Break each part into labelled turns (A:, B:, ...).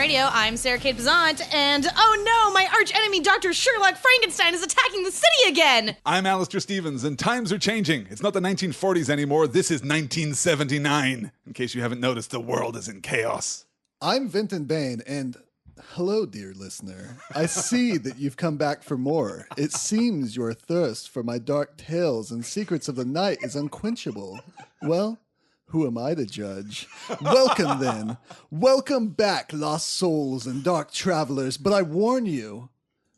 A: Radio. I'm Sarah Kate Bazant, and oh no, my arch enemy, Dr. Sherlock Frankenstein, is attacking the city again!
B: I'm Alistair Stevens, and times are changing. It's not the 1940s anymore. This is 1979. In case you haven't noticed, the world is in chaos.
C: I'm Vinton Bain, and hello, dear listener. I see that you've come back for more. It seems your thirst for my dark tales and secrets of the night is unquenchable. Well, who am I to judge? Welcome, then. Welcome back, lost souls and dark travelers. But I warn you,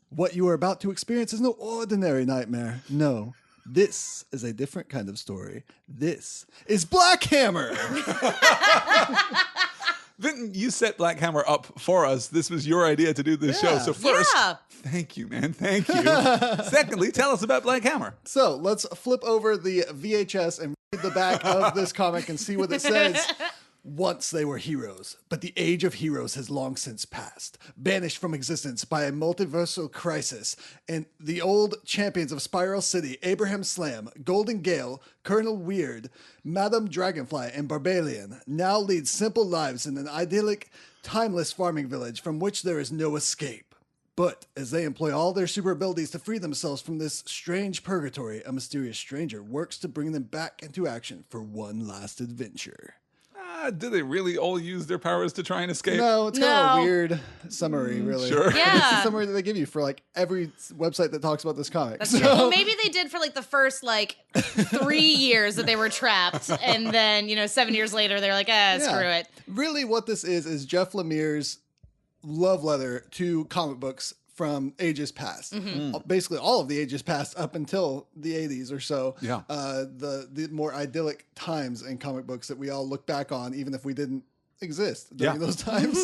C: what you are about to experience is no ordinary nightmare. No, this is a different kind of story. This is Black Hammer.
B: Vinton, you set Black Hammer up for us. This was your idea to do this show. So first, thank you, man. Thank you. Secondly, tell us about Black Hammer.
C: So let's flip over the VHS and read the back of this comic and see what it says. Once they were heroes, but the age of heroes has long since passed, banished from existence by a multiversal crisis, and the old champions of Spiral City, Abraham Slam, Golden Gale, Colonel Weird, Madame Dragonfly, and Barbalian, now lead simple lives in an idyllic, timeless farming village from which there is no escape. But as they employ all their super abilities to free themselves from this strange purgatory, a mysterious stranger works to bring them back into action for one last adventure.
B: Do they really all use their powers to try and escape?
C: No, it's kind of a weird summary, really.
B: Sure.
A: Yeah.
C: It's the summary that they give you for like every website that talks about this comic.
A: That's true. Well, maybe they did for like the first 3 years that they were trapped, and then 7 years later they're like, screw it.
C: Really, what this is Jeff Lemire's love letter to comic books from ages past.
A: Mm-hmm.
C: Basically, all of the ages past up until the 80s or so.
B: Yeah.
C: The more idyllic times in comic books that we all look back on, even if we didn't exist during those times.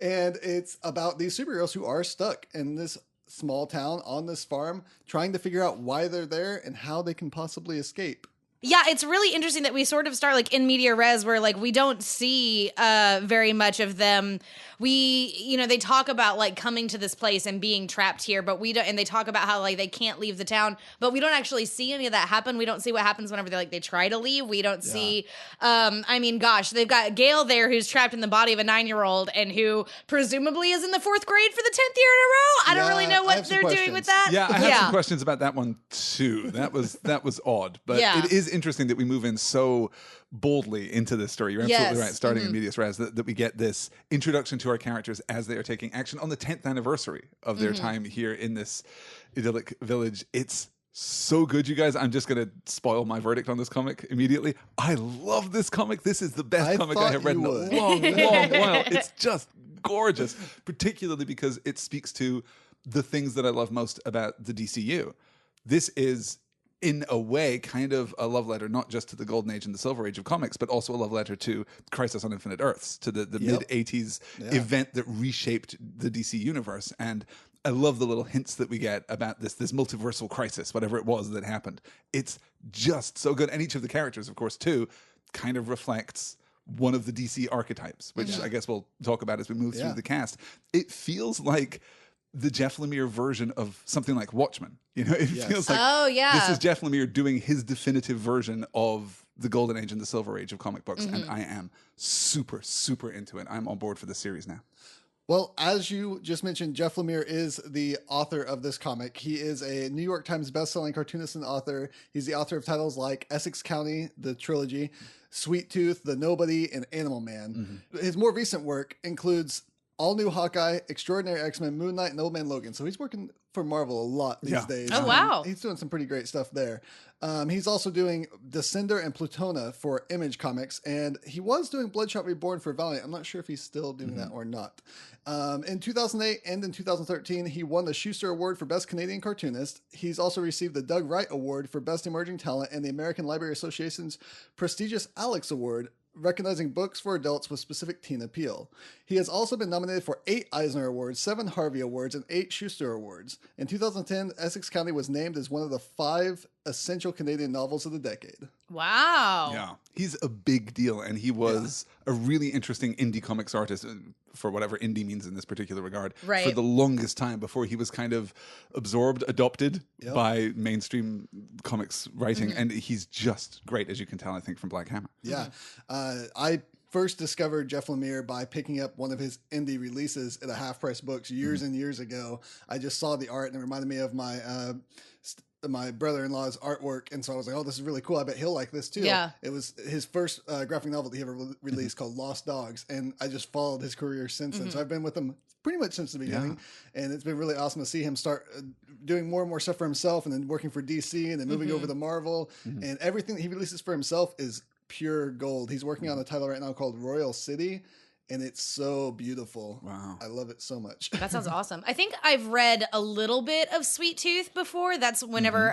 C: And it's about these superheroes who are stuck in this small town on this farm, trying to figure out why they're there and how they can possibly escape.
A: Yeah, it's really interesting that we sort of start in media res where we don't see very much of them. They talk about coming to this place and being trapped here, but we don't, and they talk about how they can't leave the town, but we don't actually see any of that happen. We don't see what happens whenever they try to leave. We don't see, they've got Gail there who's trapped in the body of a 9-year-old and who presumably is in the 4th grade for the 10th year in a row. I don't really know what they're doing with that.
B: Yeah, I have some questions about that one too. That was odd, but it is interesting that we move in so boldly into this story. You're absolutely right. Starting in medias res, that we get this introduction to our characters as they are taking action on the 10th anniversary of their time here in this idyllic village. It's so good, you guys. I'm just going to spoil my verdict on this comic immediately. I love this comic. This is the best comic I have read in a long while. It's just gorgeous, particularly because it speaks to the things that I love most about the DCU. This is, in a way, kind of a love letter, not just to the Golden Age and the Silver Age of comics, but also a love letter to Crisis on Infinite Earths, to the mid-'80s event that reshaped the DC universe. And I love the little hints that we get about this multiversal crisis, whatever it was that happened. It's just so good. And each of the characters, of course, too, kind of reflects one of the DC archetypes, which I guess we'll talk about as we move through the cast. It feels like the Jeff Lemire version of something like Watchmen. It feels like this is Jeff Lemire doing his definitive version of the Golden Age and the Silver Age of comic books, and I am super, super into it. I'm on board for this series now.
C: Well, as you just mentioned, Jeff Lemire is the author of this comic. He is a New York Times bestselling cartoonist and author. He's the author of titles like Essex County, the trilogy, Sweet Tooth, The Nobody, and Animal Man. His more recent work includes All New Hawkeye, Extraordinary X-Men, Moon Knight, and Old Man Logan. So he's working for Marvel a lot these days.
A: Oh, wow.
C: He's doing some pretty great stuff there. He's also doing Descender and Plutona for Image Comics, and he was doing Bloodshot Reborn for Valiant. I'm not sure if he's still doing that or not. In 2008 and in 2013, he won the Schuster Award for Best Canadian Cartoonist. He's also received the Doug Wright Award for Best Emerging Talent and the American Library Association's prestigious Alex Award, recognizing books for adults with specific teen appeal. He has also been nominated for 8 Eisner Awards, 7 Harvey Awards, and 8 Schuster Awards. In 2010, Essex County was named as one of the 5 essential Canadian novels of the decade.
A: Wow.
B: Yeah. He's a big deal, and he was a really interesting indie comics artist, for whatever indie means in this particular regard, for the longest time before he was kind of absorbed, adopted by mainstream comics writing. And he's just great, as you can tell, I think, from Black Hammer.
C: Yeah. I first discovered Jeff Lemire by picking up one of his indie releases at a Half Price Books years and years ago. I just saw the art and it reminded me of my brother-in-law's artwork, and so I was like, oh, this is really cool. I bet he'll like this too.
A: Yeah.
C: It was his first graphic novel that he ever released called Lost Dogs, and I just followed his career since then. So I've been with him pretty much since the beginning, and it's been really awesome to see him start doing more and more stuff for himself, and then working for DC, and then moving over to Marvel, and everything that he releases for himself is pure gold. He's working on a title right now called Royal City, and it's so beautiful.
B: Wow.
C: I love it so much.
A: That sounds awesome. I think I've read a little bit of Sweet Tooth before. That's whenever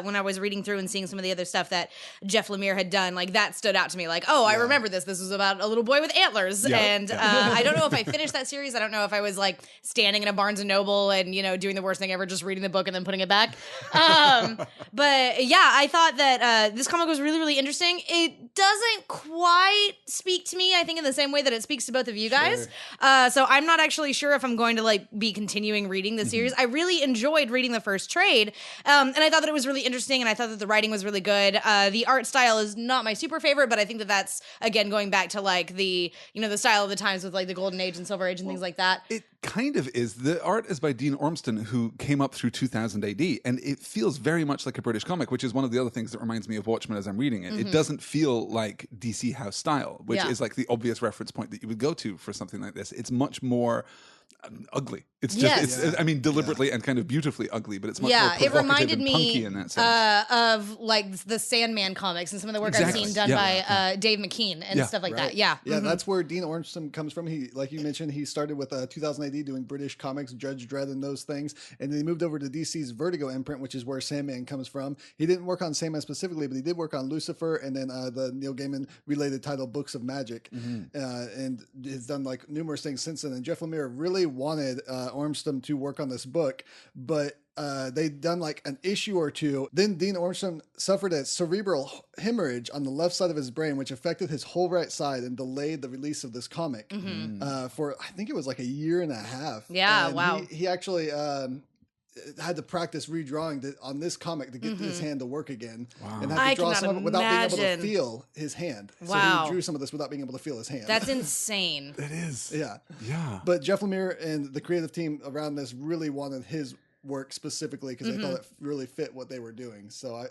A: when I was reading through and seeing some of the other stuff that Jeff Lemire had done, like that stood out to me. Like, oh, I remember this. This was about a little boy with antlers.
B: Yeah.
A: And I don't know if I finished that series. I don't know if I was like standing in a Barnes and Noble and, you know, doing the worst thing ever, just reading the book and then putting it back. But yeah, I thought that this comic was really, really interesting. It doesn't quite speak to me, I think, in the same way that it speaks to both of you guys. So I'm not actually sure if I'm going to like be continuing reading the series. I really enjoyed reading the first trade, and I thought that it was really interesting, and I thought that the writing was really good. The art style is not my super favorite, but I think that that's again going back to like the, you know, the style of the times with like the Golden Age and Silver Age and things like that.
B: It kind of is. The art is by Dean Ormston, who came up through 2000 AD, and it feels very much like a British comic, which is one of the other things that reminds me of Watchmen as I'm reading it. It doesn't feel like DC House style, which is like the obvious reference point that you would go to for something like this. It's much more ugly. It's just, I mean, deliberately and kind of beautifully ugly, but it's much more provocative
A: it reminded
B: and
A: me
B: punky in that sense.
A: Of like the Sandman comics and some of the work I've seen done by Dave McKean and stuff like that. Yeah.
C: Yeah, that's where Dean Ormston comes from. He, like you mentioned, he started with 2000 AD doing British comics, Judge Dredd and those things, and then he moved over to DC's Vertigo imprint, which is where Sandman comes from. He didn't work on Sandman specifically, but he did work on Lucifer and then the Neil Gaiman related title Books of Magic, and has done like numerous things since then. And Jeff Lemire really wanted Ormston to work on this book, but they'd done like an issue or two. Then Dean Ormston suffered a cerebral hemorrhage on the left side of his brain, which affected his whole right side and delayed the release of this comic for, I think it was like a year and a half.
A: Yeah,
C: and
A: wow.
C: He actually had to practice redrawing on this comic to get his hand to work again. Wow. And had to draw some of it without being able to feel his hand.
A: Wow.
C: So he drew some of this without being able to feel his hand.
A: That's insane.
B: It is.
C: Yeah.
B: Yeah.
C: But Jeff Lemire and the creative team around this really wanted his work specifically because they thought it really fit what they were doing. So I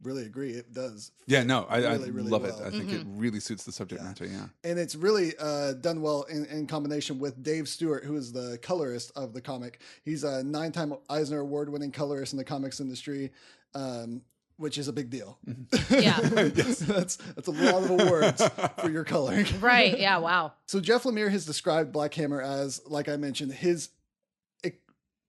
C: really agree. It does.
B: Yeah, no, I
C: really
B: love
C: well.
B: it. I think it really suits the subject matter. Yeah.
C: And it's really done well in combination with Dave Stewart, who is the colorist of the comic. He's a 9-time Eisner Award winning colorist in the comics industry. Which is a big deal.
A: Yeah.
C: That's a lot of awards for your coloring.
A: Right. Yeah. Wow.
C: So Jeff Lemire has described Black Hammer as, like I mentioned, his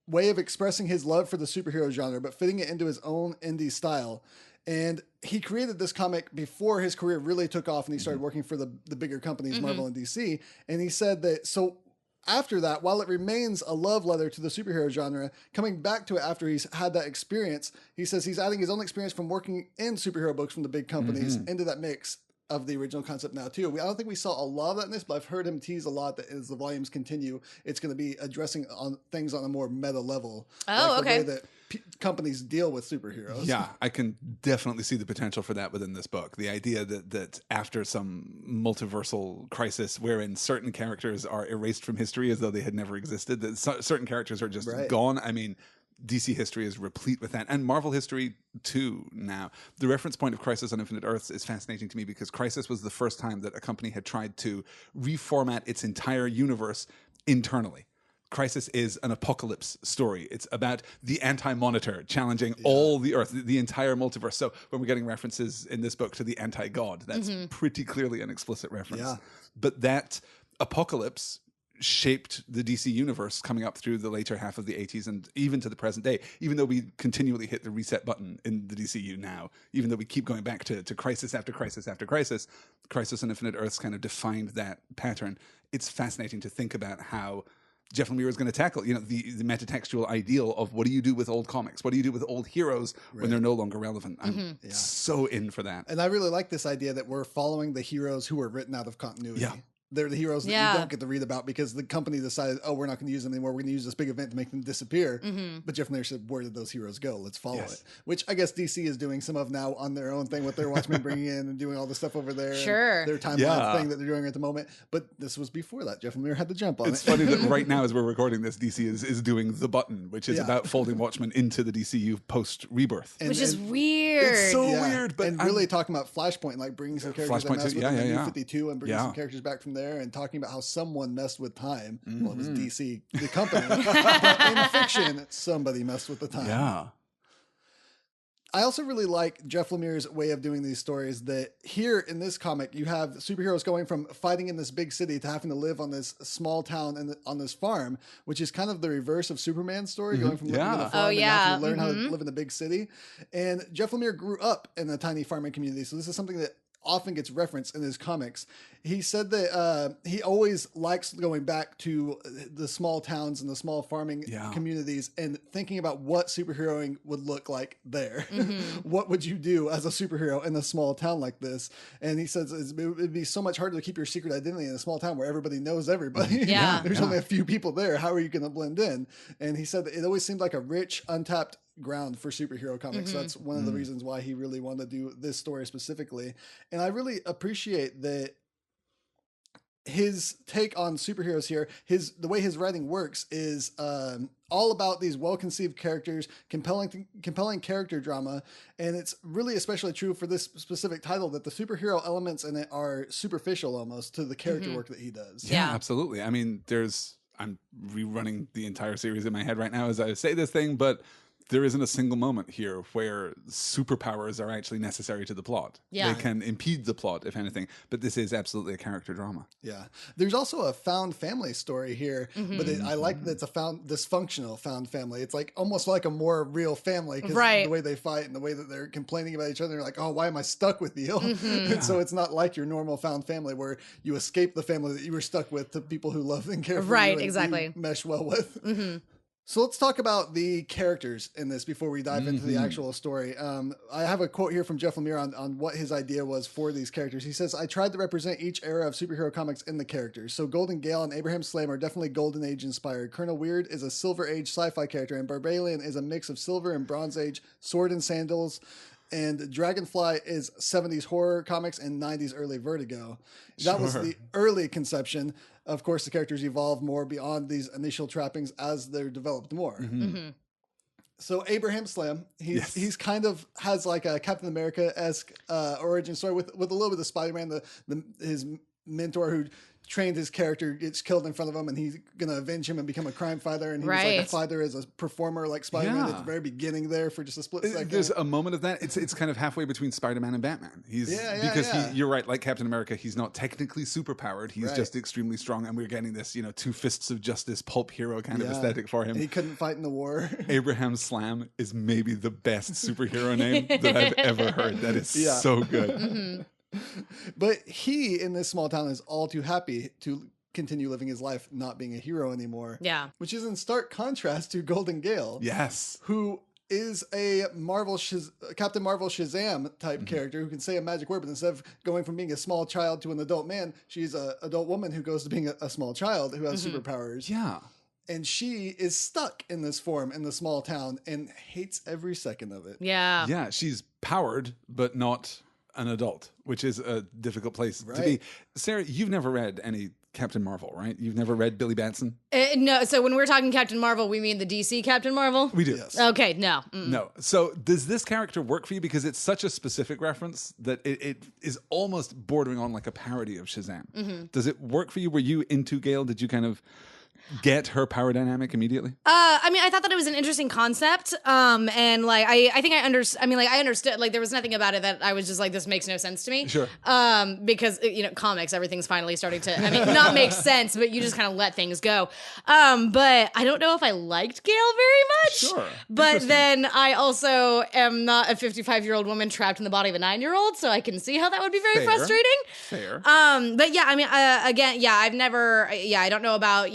C: way of expressing his love for the superhero genre, but fitting it into his own indie style. And he created this comic before his career really took off and he started working for the bigger companies, Marvel and DC. And he said that, so after that, while it remains a love letter to the superhero genre, coming back to it after he's had that experience, he says he's adding his own experience from working in superhero books from the big companies into that mix of the original concept now too. I don't think we saw a lot of that in this, but I've heard him tease a lot that as the volumes continue, it's going to be addressing on things on a more meta level.
A: Oh,
C: like
A: okay.
C: the way that companies deal with superheroes.
B: Yeah, I can definitely see the potential for that within this book. The idea that after some multiversal crisis wherein certain characters are erased from history as though they had never existed, that certain characters are just gone. I mean, DC history is replete with that, and Marvel history too now. The reference point of Crisis on Infinite Earths is fascinating to me because Crisis was the first time that a company had tried to reformat its entire universe internally. Crisis is an apocalypse story. It's about the anti-monitor challenging all the Earth, the entire multiverse. So when we're getting references in this book to the anti-God, that's pretty clearly an explicit reference.
C: Yeah.
B: But that apocalypse shaped the DC universe coming up through the later half of the 80s and even to the present day, even though we continually hit the reset button in the DCU now, even though we keep going back to crisis after crisis after crisis, Crisis on Infinite Earths kind of defined that pattern. It's fascinating to think about how Jeff Lemire is going to tackle, the metatextual ideal of what do you do with old comics? What do you do with old heroes when they're no longer relevant? I'm so in for that.
C: And I really like this idea that we're following the heroes who were written out of continuity.
B: Yeah.
C: they're the heroes that you don't get to read about because the company decided, oh, we're not going to use them anymore. We're going to use this big event to make them disappear. But Jeff Lemire said, where did those heroes go? Let's follow it. Which I guess DC is doing some of now on their own thing with their Watchmen bringing in and doing all the stuff over there.
A: Sure.
C: Their timeline thing that they're doing at the moment. But this was before that. Jeff Lemire had to jump on it.
B: It's funny that right now, as we're recording this, DC is doing The Button, which is about folding Watchmen into the DCU post-Rebirth.
A: Which is weird.
B: It's so weird. But
C: and really talking about Flashpoint, like bringing some characters that messed with the New 52 and bringing some characters back from there and talking about how someone messed with time. Well, it was DC, the company. But in fiction, somebody messed with the time.
B: Yeah.
C: I also really like Jeff Lemire's way of doing these stories that here in this comic, you have superheroes going from fighting in this big city to having to live on this small town and on this farm, which is kind of the reverse of Superman's story, going from living in a farm and having to learn how to live in a big city. And Jeff Lemire grew up in a tiny farming community. So this is something that often gets referenced in his comics. He said that he always likes going back to the small towns and the small farming communities and thinking about what superheroing would look like there. What would you do as a superhero in a small town like this? And he says it would be so much harder to keep your secret identity in a small town where everybody knows everybody. There's only a few people there. How are you going to blend in? And he said that it always seemed like a rich, untapped ground for superhero comics. So that's one of the reasons why he really wanted to do this story specifically. And I really appreciate that his take on superheroes here, the way his writing works is all about these well-conceived characters, compelling character drama, and it's really especially true for this specific title that the superhero elements in it are superficial almost to the character work that he does.
B: Yeah, absolutely. I mean, I'm rerunning the entire series in my head right now as I say this thing, but there isn't a single moment here where superpowers are actually necessary to the plot. They can impede the plot, if anything, but this is absolutely a character drama. Yeah.
C: There's also a found family story here, but I like that it's a dysfunctional found family. It's like almost like a more real family because the way they fight and the way that they're complaining about each other, they're like, oh, why am I stuck with you? And so it's not like your normal found family where you escape the family that you were stuck with to people who love and care for you and you mesh well with. So let's talk about the characters in this before we dive into the actual story. I have a quote here from Jeff Lemire on what his idea was for these characters. He says, I tried to represent each era of superhero comics in the characters. So Golden Gale and Abraham Slam are definitely Golden Age inspired. Colonel Weird is a Silver Age sci-fi character, and Barbarian is a mix of Silver and Bronze Age, sword and sandals. And Dragonfly is 70s horror comics and 90s early Vertigo. That was the early conception. Of course, the characters evolve more beyond these initial trappings as they're developed more. So Abraham Slam, he's kind of has like a Captain America-esque origin story with a little bit of Spider-Man, his mentor who trained his character gets killed in front of him and he's going to avenge him and become a crime fighter. And he was like a fighter as a performer like Spider-Man at the very beginning there for just a split second.
B: There's a moment of that. It's kind of halfway between Spider-Man and Batman. You're right, like Captain America, he's not technically superpowered. He's just extremely strong. And we're getting this, two fists of justice pulp hero kind of aesthetic for him.
C: And he couldn't fight in the war.
B: Abraham Slam is maybe the best superhero name that I've ever heard. That is so good.
C: But he, in this small town, is all too happy to continue living his life not being a hero anymore.
A: Yeah.
C: Which is in stark contrast to Golden Gale.
B: Yes.
C: Who is a Captain Marvel Shazam type character who can say a magic word, but instead of going from being a small child to an adult man, she's an adult woman who goes to being a small child who has superpowers.
B: Yeah.
C: And she is stuck in this form in the small town and hates every second of it.
A: Yeah.
B: Yeah, she's powered, but not an adult, which is a difficult place to be. Sarah, you've never read any Captain Marvel, right? You've never read Billy Batson?
A: No. So when we're talking Captain Marvel, we mean the DC Captain Marvel?
B: We do.
C: Yes.
A: Okay, no.
B: No. So does this character work for you? Because it's such a specific reference that it is almost bordering on like a parody of Shazam. Does it work for you? Were you into Gale? Did you kind of get her power dynamic immediately?
A: I mean, I thought that it was an interesting concept. And like, I think I understood, like there was nothing about it that I was just like, this makes no sense to me.
B: Sure.
A: Because, comics, everything's finally starting to, not make sense, but you just kind of let things go. But I don't know if I liked Gale very much.
B: Sure.
A: But then I also am not a 55-year-old woman trapped in the body of a 9-year-old, so I can see how that would be very frustrating.
B: Fair.
A: But yeah, I mean, again, yeah, I don't know about,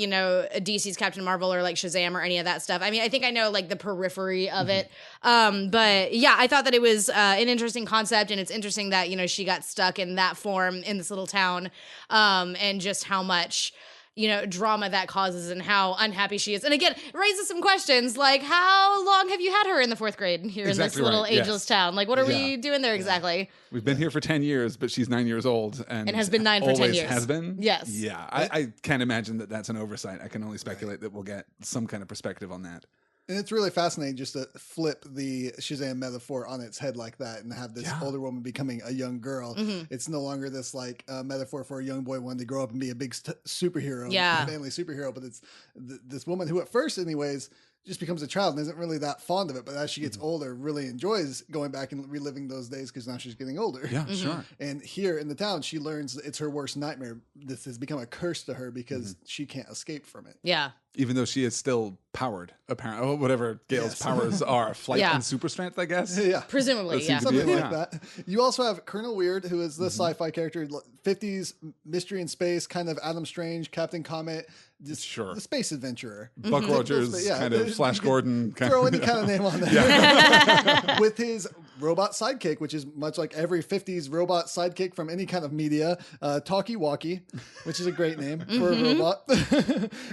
A: DC's Captain Marvel or like Shazam or any of that stuff. I mean, I think I know like the periphery of it. But yeah, I thought that it was an interesting concept, and it's interesting that, you know, she got stuck in that form in this little town, and just how much, you know, drama that causes and how unhappy she is. And again, it raises some questions like, how long have you had her in the 4th grade here in this little ageless town? Like, what are we doing there exactly?
B: We've been here for 10 years, but she's 9 years old. And
A: has been 9 for 10 years.
B: Has been?
A: Yes.
B: Yeah. I can't imagine that that's an oversight. I can only speculate that we'll get some kind of perspective on that.
C: And it's really fascinating just to flip the Shazam metaphor on its head like that and have this older woman becoming a young girl. It's no longer this like metaphor for a young boy wanting to grow up and be a big superhero, manly superhero, but it's this woman who at first anyways just becomes a child and isn't really that fond of it, but as she gets older, really enjoys going back and reliving those days because now she's getting older.
B: Yeah, sure.
C: And here in the town, she learns it's her worst nightmare. This has become a curse to her because she can't escape from it.
A: Yeah.
B: Even though she is still powered, apparently, whatever Gale's powers are, flight and super strength, I guess.
C: Yeah.
A: Presumably,
C: Something like that. You also have Colonel Weird, who is the sci-fi character, 50s mystery in space, kind of Adam Strange, Captain Comet, just the space adventurer.
B: Buck Rogers, kind of Flash Gordon.
C: Throw any kind of name on there. With his robot sidekick, which is much like every 50s robot sidekick from any kind of media, Talkie Walkie, which is a great name for a robot.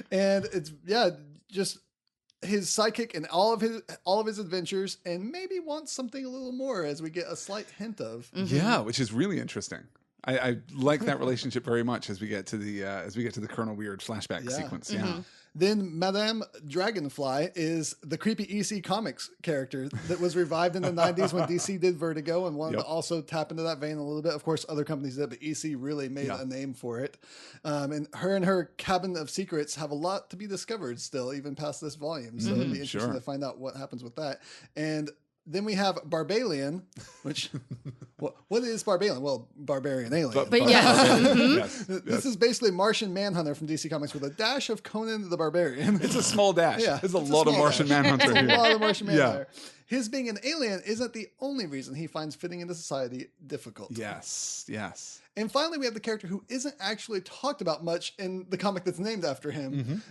C: And it's, just his sidekick and all of his adventures, and maybe wants something a little more, as we get a slight hint of.
B: Yeah, which is really interesting. I like that relationship very much as we get to the Colonel Weird flashback sequence. Yeah.
C: Then Madame Dragonfly is the creepy EC Comics character that was revived in the 90s when DC did Vertigo and wanted to also tap into that vein a little bit. Of course, other companies did, but EC really made a name for it. And her Cabinet of Secrets have a lot to be discovered still, even past this volume. So it'd be interesting to find out what happens with that. And then we have Barbalian, which, what is Barbalian? Well, barbarian alien.
A: But yes.
C: This is basically Martian Manhunter from DC Comics with a dash of Conan the Barbarian.
B: It's a small dash. It's a lot of Martian Manhunter here.
C: A lot of Martian Manhunter. His being an alien isn't the only reason he finds fitting into society difficult.
B: Yes.
C: And finally, we have the character who isn't actually talked about much in the comic that's named after him.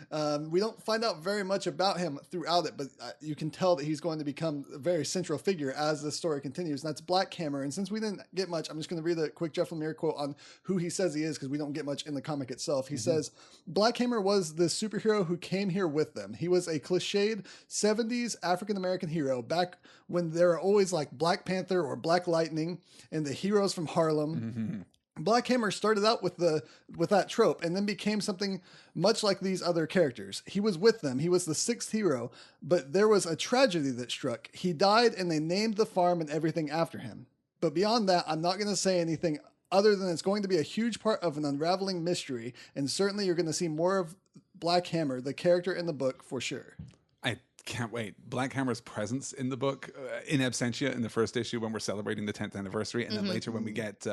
C: We don't find out very much about him throughout it, but you can tell that he's going to become a very central figure as the story continues, and that's Black Hammer. And since we didn't get much, I'm just going to read a quick Jeff Lemire quote on who he says he is, because we don't get much in the comic itself. He says, Black Hammer was the superhero who came here with them. He was a cliched 70s African-American hero back when there were always like Black Panther or Black Lightning and the heroes from Harlem. Black Hammer started out with that trope and then became something much like these other characters. He was with them. He was the sixth hero, but there was a tragedy that struck. He died and they named the farm and everything after him. But beyond that, I'm not going to say anything other than it's going to be a huge part of an unraveling mystery, and certainly you're going to see more of Black Hammer, the character in the book, for sure.
B: I can't wait. Black Hammer's presence in the book, in absentia in the first issue when we're celebrating the 10th anniversary, and then later when we get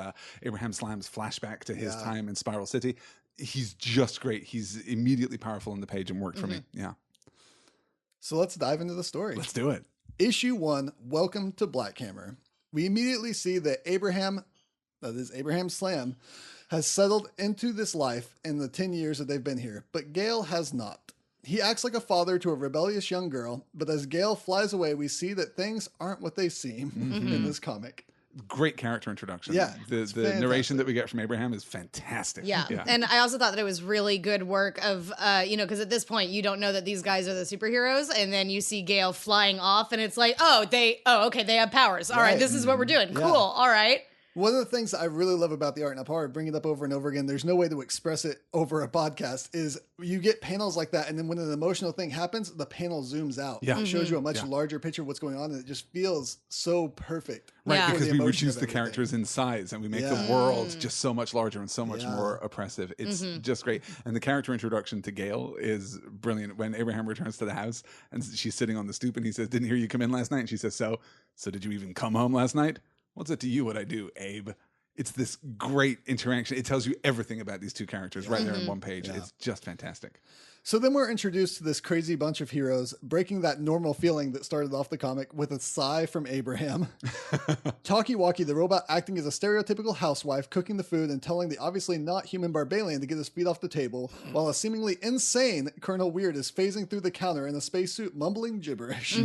B: Abraham Slam's flashback to his time in Spiral City, he's just great. He's immediately powerful on the page and worked for me. Yeah.
C: So let's dive into the story.
B: Let's do it.
C: Issue 1, Welcome to Black Hammer. We immediately see that Abraham Slam, has settled into this life in the 10 years that they've been here, but Gale has not. He acts like a father to a rebellious young girl, but as Gale flies away, we see that things aren't what they seem in this comic.
B: Great character introduction.
C: Yeah.
B: The narration that we get from Abraham is fantastic.
A: Yeah. And I also thought that it was really good work of, because at this point you don't know that these guys are the superheroes, and then you see Gale flying off and it's like, okay, they have powers. All right, this is what we're doing. Cool. All right.
C: One of the things that I really love about the art, and I'll probably bring it up over and over again, there's no way to express it over a podcast, is you get panels like that, and then when an emotional thing happens, the panel zooms out. Yeah. It shows you a much larger picture of what's going on, and it just feels so perfect.
B: Right, because we reduce the characters in size, and we make the world just so much larger and so much more oppressive. It's just great. And the character introduction to Gale is brilliant. When Abraham returns to the house, and she's sitting on the stoop, and he says, "Didn't hear you come in last night?" And she says, So did you even come home last night? What's it to you what I do, Abe? it's this great interaction. It tells you everything about these two characters right there in one page. It's just fantastic.
C: So then we're introduced to this crazy bunch of heroes, breaking that normal feeling that started off the comic with a sigh from Abraham. Talkie-Walkie, the robot, acting as a stereotypical housewife, cooking the food and telling the obviously not human Barbalian to get his feet off the table, while a seemingly insane Colonel Weird is phasing through the counter in a spacesuit, mumbling gibberish.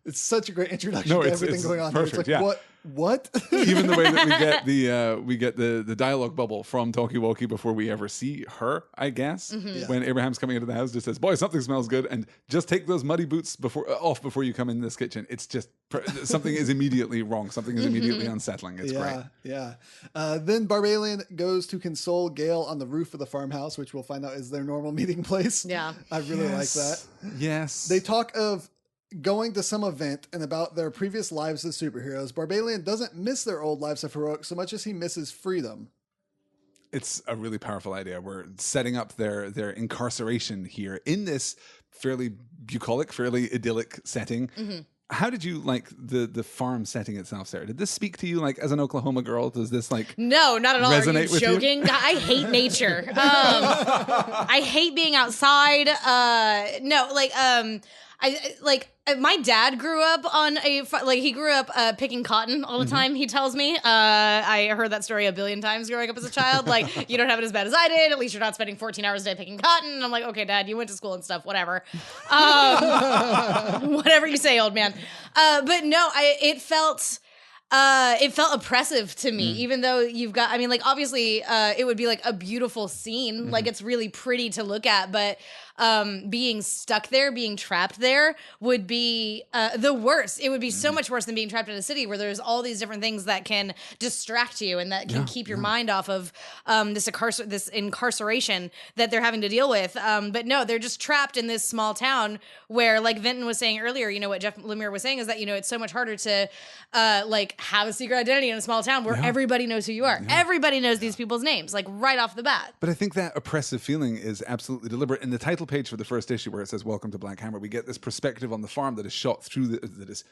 C: It's such a great introduction to everything going on.
B: Perfect,
C: here. It's like, what?
B: Even the way that we get the dialogue bubble from Talkie-Walkie before we ever see her, I guess. When Abraham's coming into the house, just says, "Boy, something smells good," and just take those muddy boots off before you come in this kitchen. It's just something is immediately wrong. Something is immediately unsettling. It's great.
C: Yeah. Then Barbalian goes to console Gale on the roof of the farmhouse, which we'll find out is their normal meeting place.
A: Yeah,
C: I really like that.
B: Yes,
C: they talk of going to some event and about their previous lives as superheroes. Barbalian doesn't miss their old lives of heroic so much as he misses freedom.
B: It's a really powerful idea. We're setting up their incarceration here in this fairly bucolic, fairly idyllic setting. How did you like the farm setting itself, Sarah? Did this speak to you like as an Oklahoma girl? Does this like
A: no, not at all.
B: Resonate
A: Are you
B: with
A: joking?
B: You?
A: I hate nature. I hate being outside. My dad grew up he grew up picking cotton all the time. He tells me. I heard that story a billion times growing up as a child. Like, you don't have it as bad as I did. At least you're not spending 14 hours a day picking cotton. And I'm like, okay, Dad, you went to school and stuff. Whatever. Whatever you say, old man. But no, it felt oppressive to me, even though you've got, obviously, it would be like a beautiful scene. Like, it's really pretty to look at, but being stuck there, being trapped there would be the worst. It would be so much worse than being trapped in a city where there's all these different things that can distract you and that can keep your mind off of this incarceration that they're having to deal with. But no, they're just trapped in this small town where, like Vinton was saying earlier, what Jeff Lemire was saying is that, it's so much harder to have a secret identity in a small town where everybody knows who you are. Everybody knows these people's names, like right off the bat.
B: But I think that oppressive feeling is absolutely deliberate. In the title page for the first issue where it says "Welcome to Black Hammer," we get this perspective on the farm that is that is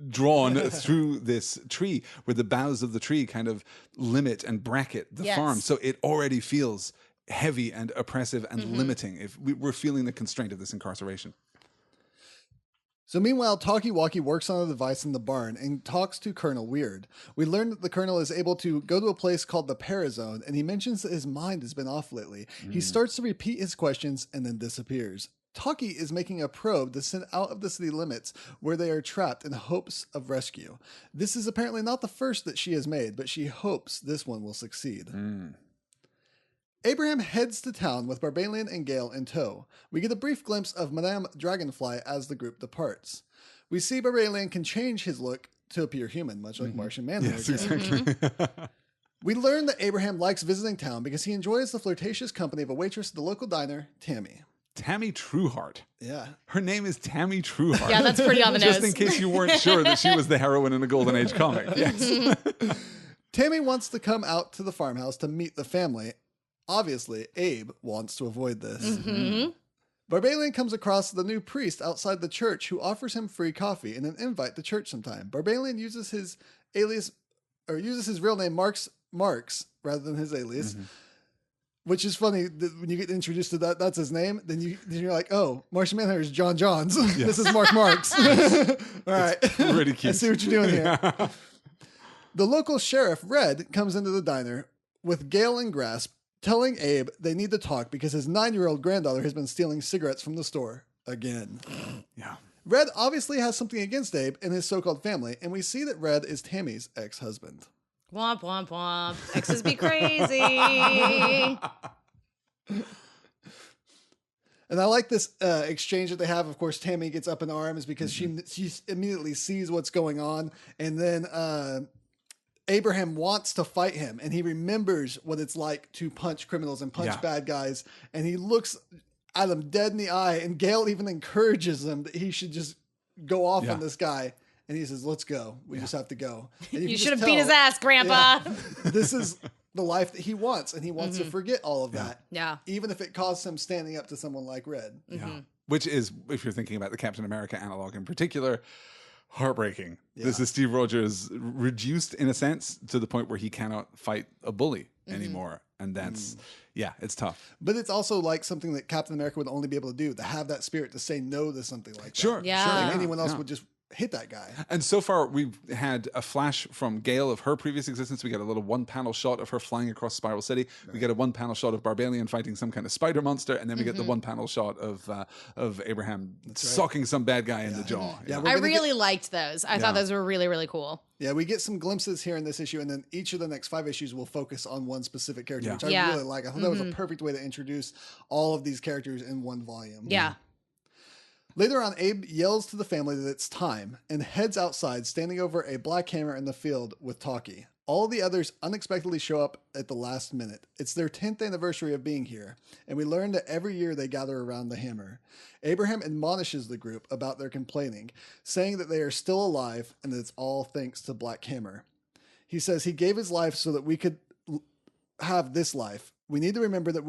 B: drawn through this tree, where the boughs of the tree kind of limit and bracket the farm. So it already feels heavy and oppressive and limiting. If we're feeling the constraint of this incarceration.
C: So meanwhile, Talkie-Walkie works on a device in the barn and talks to Colonel Weird. We learn that the Colonel is able to go to a place called the Parazone, and he mentions that his mind has been off lately. He starts to repeat his questions and then disappears. Talkie is making a probe to send out of the city limits where they are trapped in hopes of rescue. This is apparently not the first that she has made, but she hopes this one will succeed. Abraham heads to town with Barbalian and Gale in tow. We get a brief glimpse of Madame Dragonfly as the group departs. We see Barbalian can change his look to appear human, much like Martian Manhunter.
B: Yes, exactly.
C: We learn that Abraham likes visiting town because he enjoys the flirtatious company of a waitress at the local diner, Tammy.
B: Tammy Trueheart.
C: Yeah.
B: Her name is Tammy Trueheart.
A: Yeah, that's pretty on the nose.
B: Just in case you weren't sure that she was the heroine in a Golden Age comic. Yes.
C: Tammy wants to come out to the farmhouse to meet the family. Obviously, Abe wants to avoid this. Barbalian comes across the new priest outside the church who offers him free coffee and an invite to church sometime. Barbalian uses his real name Marks rather than his alias, which is funny that when you get introduced to that's his name. Then you're like, oh, Martian Manhunter is John Johns. This is Mark Marks. All right,
B: pretty cute.
C: I see what you're doing here. The local sheriff Red comes into the diner with Gale and Grasp, telling Abe they need to talk because his 9-year-old granddaughter has been stealing cigarettes from the store again.
B: Yeah.
C: Red obviously has something against Abe and his so-called family, and we see that Red is Tammy's ex-husband.
A: Womp, womp, womp. Exes be crazy.
C: And I like this exchange that they have. Of course, Tammy gets up in arms because she immediately sees what's going on, and then Abraham wants to fight him, and he remembers what it's like to punch criminals and punch bad guys, and he looks at him dead in the eye, and Gale even encourages him that he should just go off on this guy, and he says, let's go. We just have to go. And
A: you should have beat his ass, Grandpa.
C: This is the life that he wants, and he wants to forget all of that.
A: Yeah.
C: Even if it costs him standing up to someone like Red.
B: Yeah. Which is, if you're thinking about the Captain America analog in particular, heartbreaking. This is Steve Rogers reduced in a sense to the point where he cannot fight a bully anymore. And that's, it's tough.
C: But it's also like something that Captain America would only be able to do, to have that spirit to say no to something like that.
B: Sure.
C: Like anyone else would just hit that guy.
B: And so far, we've had a flash from Gale of her previous existence. We got a little one-panel shot of her flying across Spiral City. We get a one-panel shot of Barbalian fighting some kind of spider monster, and then we get the one-panel shot of Abraham socking some bad guy in the jaw.
C: Yeah,
A: I really liked those. I thought those were really, really cool.
C: Yeah, we get some glimpses here in this issue, and then each of the next 5 issues will focus on one specific character, which I really like. I thought that was a perfect way to introduce all of these characters in one volume.
A: Yeah.
C: Later on, Abe yells to the family that it's time and heads outside, standing over a black hammer in the field with Talkie. All the others unexpectedly show up at the last minute. It's their 10th anniversary of being here, and we learn that every year they gather around the hammer. Abraham admonishes the group about their complaining, saying that they are still alive and that it's all thanks to Black Hammer. He says he gave his life so that we could have this life. We need to remember that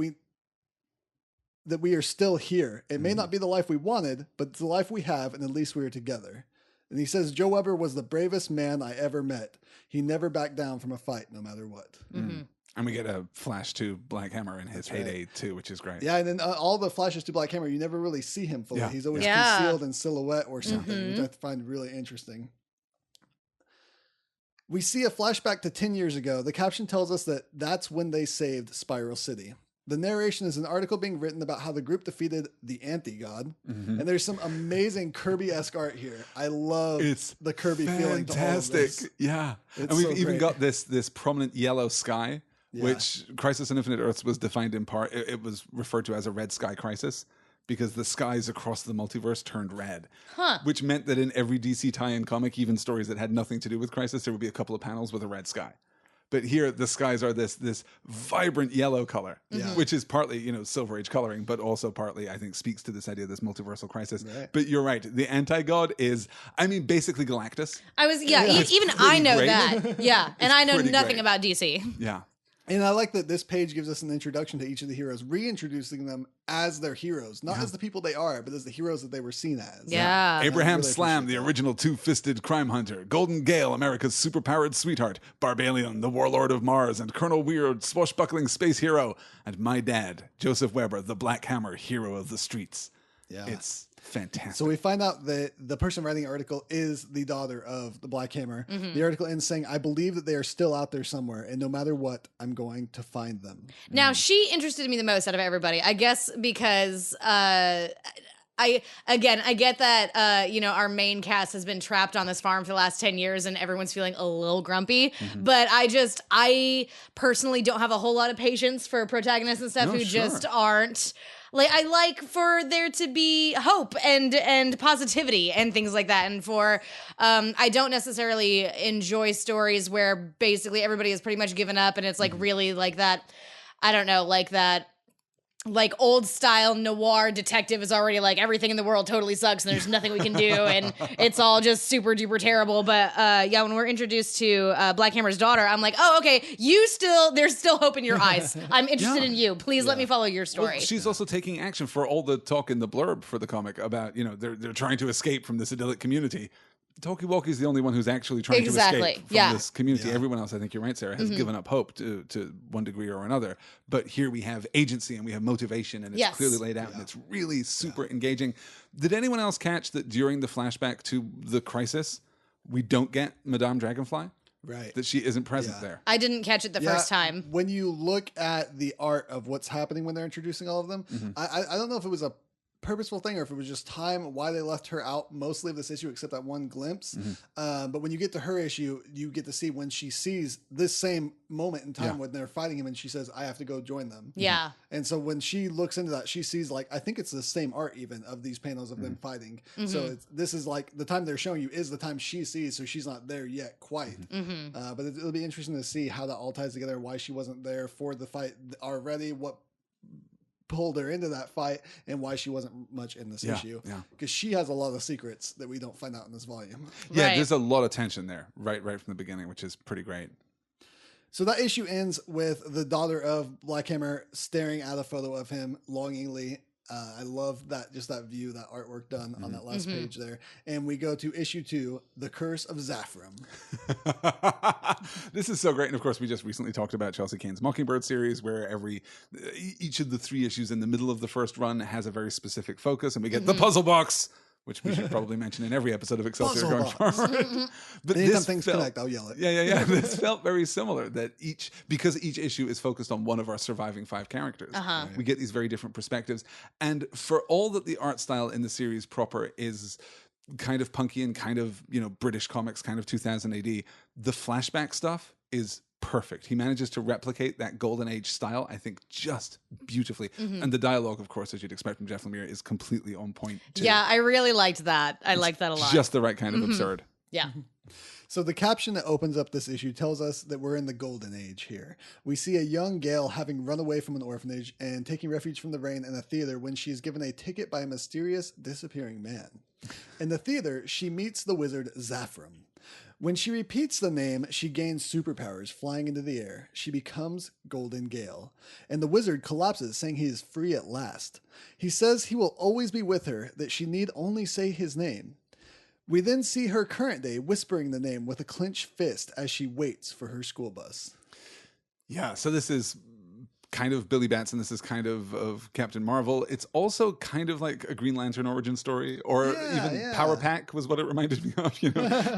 C: we are still here. It may not be the life we wanted, but it's the life we have, and at least we are together. And he says Joe Weber was the bravest man I ever met. He never backed down from a fight, no matter what.
B: And we get a flash to Black Hammer in his heyday, too, which is great.
C: Yeah, and then all the flashes to Black Hammer, you never really see him fully. He's always concealed in silhouette or something, which I find really interesting. We see a flashback to 10 years ago. The caption tells us that that's when they saved Spiral City. The narration is an article being written about how the group defeated the anti-god. And there's some amazing Kirby-esque art here. I love the Kirby feeling to all of this.
B: Yeah.
C: It's
B: and we've
C: so
B: even
C: great.
B: got this prominent yellow sky, which Crisis on Infinite Earths was defined in part. It was referred to as a red sky crisis because the skies across the multiverse turned red, which meant that in every DC tie-in comic, even stories that had nothing to do with Crisis, there would be a couple of panels with a red sky. But here, the skies are this vibrant yellow color, which is partly, Silver Age coloring, but also partly, I think, speaks to this idea of this multiversal crisis. Right. But you're right. The anti-god is, basically Galactus.
A: Even I know
B: great.
A: that. Yeah. And I know nothing about DC.
B: Yeah.
C: And I like that this page gives us an introduction to each of the heroes, reintroducing them as their heroes, not as the people they are, but as the heroes that they were seen as.
A: Yeah.
B: Abraham Slam, the original two-fisted crime hunter. Golden Gale, America's super-powered sweetheart. Barbalian, the warlord of Mars. And Colonel Weird, swashbuckling space hero. And my dad, Joseph Weber, the Black Hammer, hero of the streets. Yeah. It's fantastic.
C: So we find out that the person writing the article is the daughter of the Black Hammer. The article ends saying, I believe that they are still out there somewhere, and no matter what, I'm going to find them.
A: Now, she interested me the most out of everybody, I guess, because I get that our main cast has been trapped on this farm for the last 10 years and everyone's feeling a little grumpy, but I personally don't have a whole lot of patience for protagonists and stuff just aren't. Like, I like for there to be hope and positivity and things like that. And for, I don't necessarily enjoy stories where basically everybody has pretty much given up and it's like really like that, I don't know, like that, like old style noir detective is already like everything in the world totally sucks and there's nothing we can do and it's all just super duper terrible. But when we're introduced to Black Hammer's daughter, I'm like, oh, okay, there's still hope in your eyes. I'm interested in you. Please let me follow your story.
B: Well, she's also taking action for all the talk in the blurb for the comic about, they're trying to escape from this idyllic community. Talkie-Walkie's the only one who's actually trying to escape from this community. Everyone else, I think you're right, Sarah, has given up hope to one degree or another. But here we have agency and we have motivation and it's clearly laid out and it's really super engaging. Did anyone else catch that during the flashback to the crisis, we don't get Madame Dragonfly?
C: Right.
B: That she isn't present there.
A: I didn't catch it the first time.
C: When you look at the art of what's happening when they're introducing all of them, I don't know if it was a purposeful thing or if it was just time why they left her out mostly of this issue except that one glimpse. But when you get to her issue, you get to see when she sees this same moment in time when they're fighting him and she says, I have to go join them.
A: Yeah.
C: And so when she looks into that, she sees I think it's the same art even of these panels of them fighting. So this is like the time they're showing you is the time she sees, so she's not there yet quite. But it'll be interesting to see how that all ties together, why she wasn't there for the fight already, what pulled her into that fight and why she wasn't much in this issue. Because she has a lot of secrets that we don't find out in this volume.
B: Yeah, there's a lot of tension there right from the beginning, which is pretty great.
C: So that issue ends with the daughter of Black Hammer staring at a photo of him longingly I love that view, that artwork done on that last page there. And we go to issue 2, The Curse of Zaphram.
B: This is so great. And of course, we just recently talked about Chelsea Cain's Mockingbird series, where each of the 3 issues in the middle of the first run has a very specific focus, and we get the puzzle box, which we should probably mention in every episode of Excelsior going forward. But
C: anytime things connect, I'll yell it.
B: Yeah. This felt very similar, that because each issue is focused on one of our surviving 5 characters, we get these very different perspectives. And for all that the art style in the series proper is kind of punky and kind of, British comics, kind of 2000 AD, the flashback stuff is perfect. He manages to replicate that golden age style, I think, just beautifully. And the dialogue, of course, as you'd expect from Jeff Lemire, is completely on point too.
A: Yeah, I really liked that. I liked that a lot.
B: Just the right kind of absurd.
A: Yeah.
C: So the caption that opens up this issue tells us that we're in the golden age here. We see a young Gale having run away from an orphanage and taking refuge from the rain in a theater when she is given a ticket by a mysterious disappearing man. In the theater, she meets the wizard Zaphram. When she repeats the name, she gains superpowers, flying into the air. She becomes Golden Gale, and the wizard collapses, saying he is free at last. He says he will always be with her, that she need only say his name. We then see her current day whispering the name with a clenched fist as she waits for her school bus.
B: Yeah, so this is kind of Billy Batson. This is kind of Captain Marvel. It's also kind of like a Green Lantern origin story, or even Power Pack was what it reminded me of.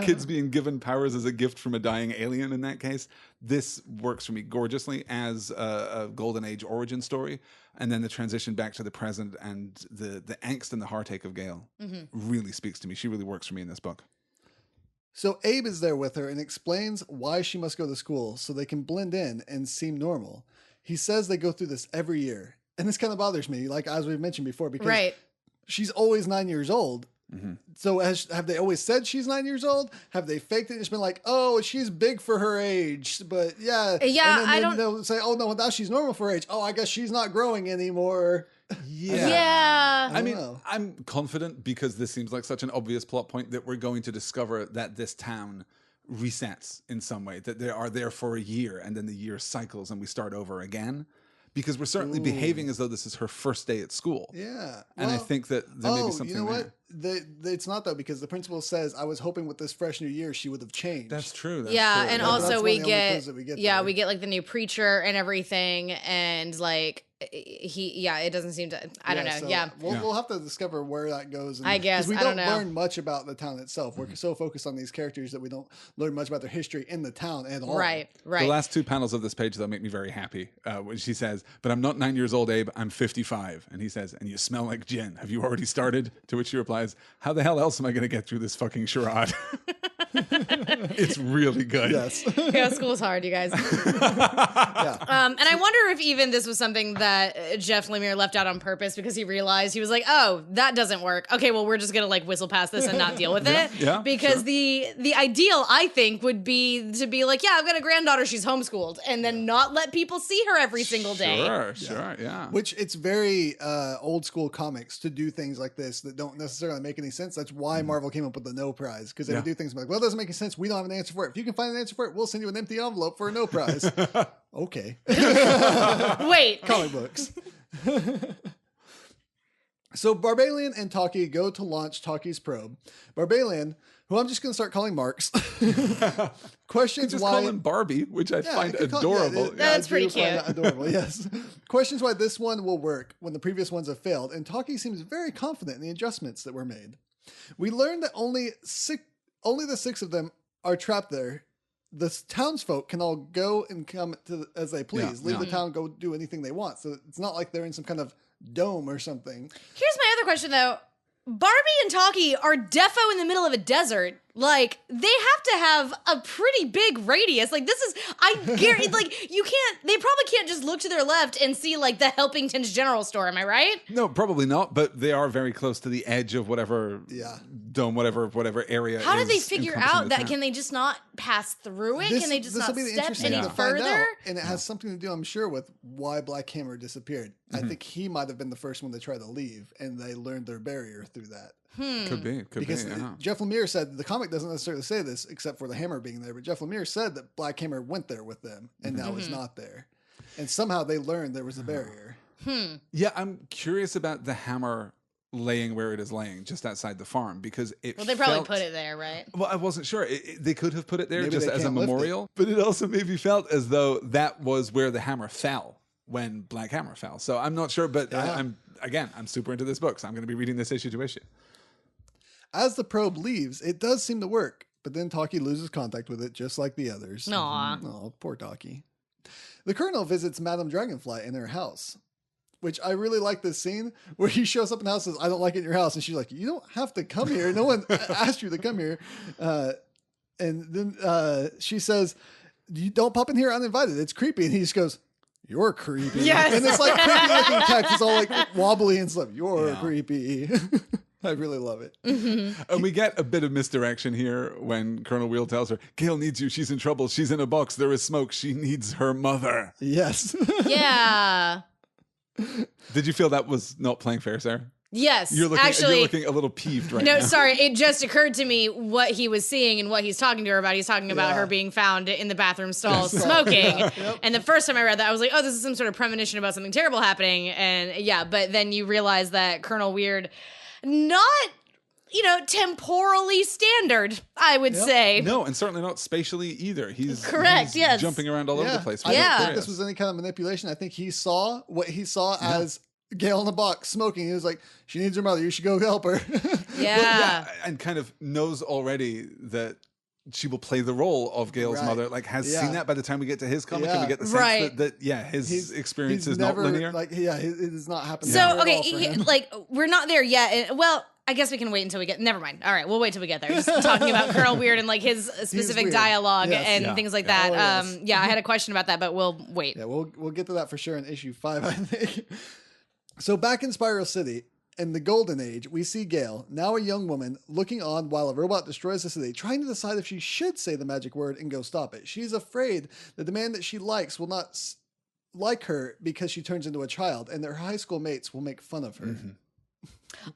B: Kids being given powers as a gift from a dying alien in that case. This works for me gorgeously as a Golden Age origin story. And then the transition back to the present and the angst and the heartache of Gale really speaks to me. She really works for me in this book.
C: So Abe is there with her and explains why she must go to school so they can blend in and seem normal. He says they go through this every year. And this kind of bothers me, like as we've mentioned before, because she's always 9 years old. So have they always said she's 9 years old? Have they faked it and it's been like, oh, she's big for her age? But yeah.
A: Yeah,
C: and then they'll say, oh, no, now she's normal for her age. Oh, I guess she's not growing anymore.
A: Yeah.
B: I mean, I'm confident because this seems like such an obvious plot point that we're going to discover that this town resets in some way, that they are there for a year and then the year cycles and we start over again, because we're certainly behaving as though this is her first day at school.
C: Yeah.
B: And I think that there may be something
C: you know what?
B: there.
C: It's not though, because the principal says, I was hoping with this fresh new year she would have changed.
B: That's true. That's
A: yeah,
B: true.
A: and
C: That's
A: also we get
C: we
A: get like the new preacher and everything, and like it doesn't seem to, I don't know.
C: So we'll have to discover where that goes.
A: I guess
C: 'cause we
A: I don't
C: don't
A: know.
C: learn much about the town itself. We're so focused on these characters that we don't learn much about their history in the town at all.
A: Right.
B: The last 2 panels of this page, though, make me very happy. When she says, but I'm not 9 years old, Abe, I'm 55. And he says, and you smell like gin. Have you already started? To which she replies, how the hell else am I going to get through this fucking charade? It's really good.
C: Yes.
A: Yeah, school's hard, you guys. And I wonder if even this was something that Jeff Lemire left out on purpose because he realized, he was like, oh, that doesn't work. Okay, well, we're just gonna like whistle past this and not deal with it.
B: Yeah,
A: because the ideal, I think, would be to be like, yeah, I've got a granddaughter, she's homeschooled, and then not let people see her every single day.
B: Sure, yeah.
C: Which it's very old school comics to do things like this that don't necessarily make any sense. That's why Marvel came up with the no prize, because they would do things like, well, it doesn't make any sense. We don't have an answer for it. If you can find an answer for it, we'll send you an empty envelope for a no prize. Okay.
A: Wait.
C: Comic books. So Barbalian and Taki go to launch Taki's probe. Barbalian, who I'm just going to start calling Marks, questions
B: just
C: why...
B: call him Barbie, which I find adorable.
A: That's pretty cute.
C: Adorable, yes. Questions why this one will work when the previous ones have failed, and Taki seems very confident in the adjustments that were made. We learn that only the 6 of them are trapped there. The townsfolk can all go and come as they please, leave the town, go do anything they want. So it's not like they're in some kind of dome or something.
A: Here's my other question, though. Barbie and Taki are defo in the middle of a desert. Like, they have to have a pretty big radius. Like, this is, I guarantee, like, they probably can't just look to their left and see, like, the Helpington's General Store, am I right?
B: No, probably not, but they are very close to the edge of whatever dome, whatever area.
A: How did they figure out that? Can they just not pass through it? Can they just not step any further?
C: And it has something to do, I'm sure, with why Black Hammer disappeared. I think he might have been the first one to try to leave, and they learned their barrier through that.
B: Could be.
C: Because Jeff Lemire said, the comic doesn't necessarily say this except for the hammer being there, but Jeff Lemire said that Black Hammer went there with them and now is not there. And somehow they learned there was a barrier.
B: Yeah, I'm curious about the hammer laying where it is laying, just outside the farm, because it
A: Well, they probably put it there, right?
B: Well, I wasn't sure. They could have put it there
C: Maybe
B: just
C: they
B: as a
C: can't lift it.
B: memorial, but it also maybe felt as though that was where the hammer fell when Black Hammer fell. So I'm not sure, but I'm super into this book, so I'm going to be reading this issue to issue.
C: As the probe leaves, it does seem to work, but then Taki loses contact with it, just like the others.
A: Aw.
C: Oh, poor Taki. The Colonel visits Madame Dragonfly in her house, which I really like this scene where he shows up in the house and says, I don't like it in your house. And she's like, you don't have to come here. No one asked you to come here. And then she says, you don't pop in here uninvited. It's creepy. And he just goes, you're creepy.
A: Yes.
C: And it's like creepy looking text. It's all like wobbly and stuff. You're creepy. I really love it.
A: Mm-hmm.
B: And we get a bit of misdirection here when Colonel Wheel tells her, Gale needs you. She's in trouble. She's in a box. There is smoke. She needs her mother.
C: Yes.
A: Yeah.
B: Did you feel that was not playing fair, Sarah?
A: Yes.
B: You're looking a little peeved right now.
A: No, sorry. It just occurred to me what he was seeing and what he's talking to her about. He's talking about her being found in the bathroom stall smoking. Yep. And the first time I read that, I was like, oh, this is some sort of premonition about something terrible happening. And yeah, but then you realize that Colonel Weird, not, temporally standard, I would say.
B: No, and certainly not spatially either. He's
A: correct. Yes,
B: jumping around all over the place.
C: I don't think this was any kind of manipulation. I think he saw what he saw as Gale in the box smoking. He was like, she needs her mother. You should go help her.
A: Yeah.
B: And kind of knows already that she will play the role of Gale's mother. Like, has seen that by the time we get to his comic, and we get the sense that his experience is
C: never,
B: not linear.
C: it is not happening.
A: So, okay, we're not there yet. Well, I guess we can wait until we get. Never mind. All right, we'll wait till we get there. Just talking about Colonel Weird and like his specific dialogue and things like that. Oh, yes. I had a question about that, but we'll wait.
C: Yeah, we'll get to that for sure in issue 5, I think. So back in Spiral City, in the Golden Age, we see Gale, now a young woman, looking on while a robot destroys the city, trying to decide if she should say the magic word and go stop it. She's afraid that the man that she likes will not like her because she turns into a child, and that her high school mates will make fun of her. Mm-hmm.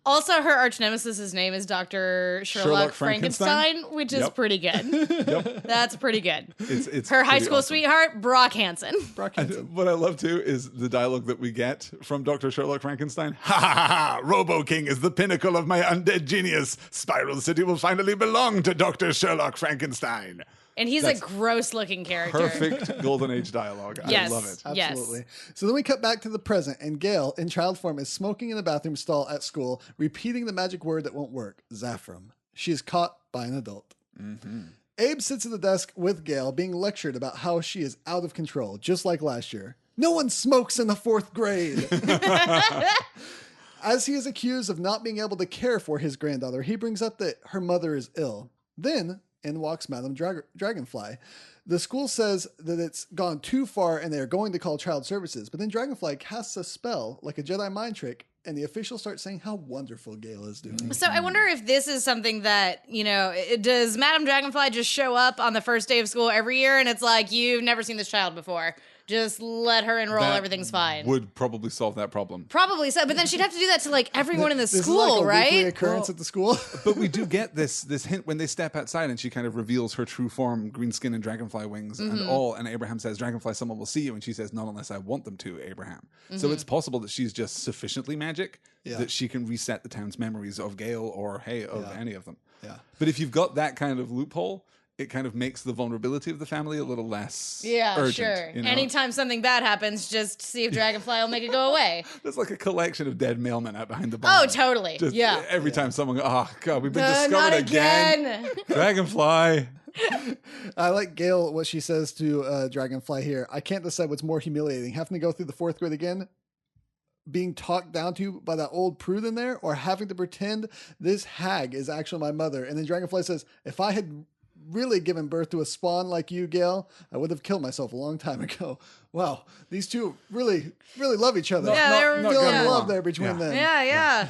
A: Also, her arch nemesis' name is Dr. Sherlock Frankenstein, which is pretty good. That's pretty good.
B: It's
A: her high school sweetheart, Brock Hansen.
B: What I love too is the dialogue that we get from Dr. Sherlock Frankenstein. Ha ha ha ha! Robo King is the pinnacle of my undead genius. Spiral City will finally belong to Dr. Sherlock Frankenstein.
A: And he's a gross-looking character.
B: Perfect Golden Age dialogue.
A: Yes.
B: I love it.
C: Absolutely.
A: Yes.
C: So then we cut back to the present, and Gale, in child form, is smoking in the bathroom stall at school, repeating the magic word that won't work, Zaphram. She is caught by an adult. Mm-hmm. Abe sits at the desk with Gale, being lectured about how she is out of control, just like last year. No one smokes in the 4th grade. As he is accused of not being able to care for his granddaughter, he brings up that her mother is ill. Then in walks Madame Dragonfly. The school says that it's gone too far and they are going to call child services, but then Dragonfly casts a spell like a Jedi mind trick, and the officials start saying how wonderful Gale is doing.
A: So I wonder if this is something that, does Madame Dragonfly just show up on the first day of school every year and it's like, you've never seen this child before. Just let her enroll, everything's fine.
B: Would probably solve that problem.
A: Probably so, but then she'd have to do that to like everyone in the
C: this
A: school,
C: is like a
A: right?
C: weekly occurrence at the school.
B: But we do get this hint when they step outside and she kind of reveals her true form, green skin and dragonfly wings and all. And Abraham says, Dragonfly, someone will see you. And she says, not unless I want them to, Abraham. So it's possible that she's just sufficiently magic that she can reset the town's memories of Gale or, of any of them. Yeah. But if you've got that kind of loophole, it kind of makes the vulnerability of the family a little less urgent.
A: Sure. Anytime something bad happens, just see if Dragonfly will make it go away.
B: There's like a collection of dead mailmen out behind the bar.
A: Oh, totally.
B: Just every time someone goes, oh, God, we've been discovered
A: not again.
B: Dragonfly.
C: I like Gale, what she says to Dragonfly here. I can't decide what's more humiliating, having to go through the 4th grade again, being talked down to by that old prude in there, or having to pretend this hag is actually my mother. And then Dragonfly says, if I had really given birth to a spawn like you, Gale, I would have killed myself a long time ago. Wow, these two really, really love each other.
A: They're
C: feeling love there between them.
A: Yeah.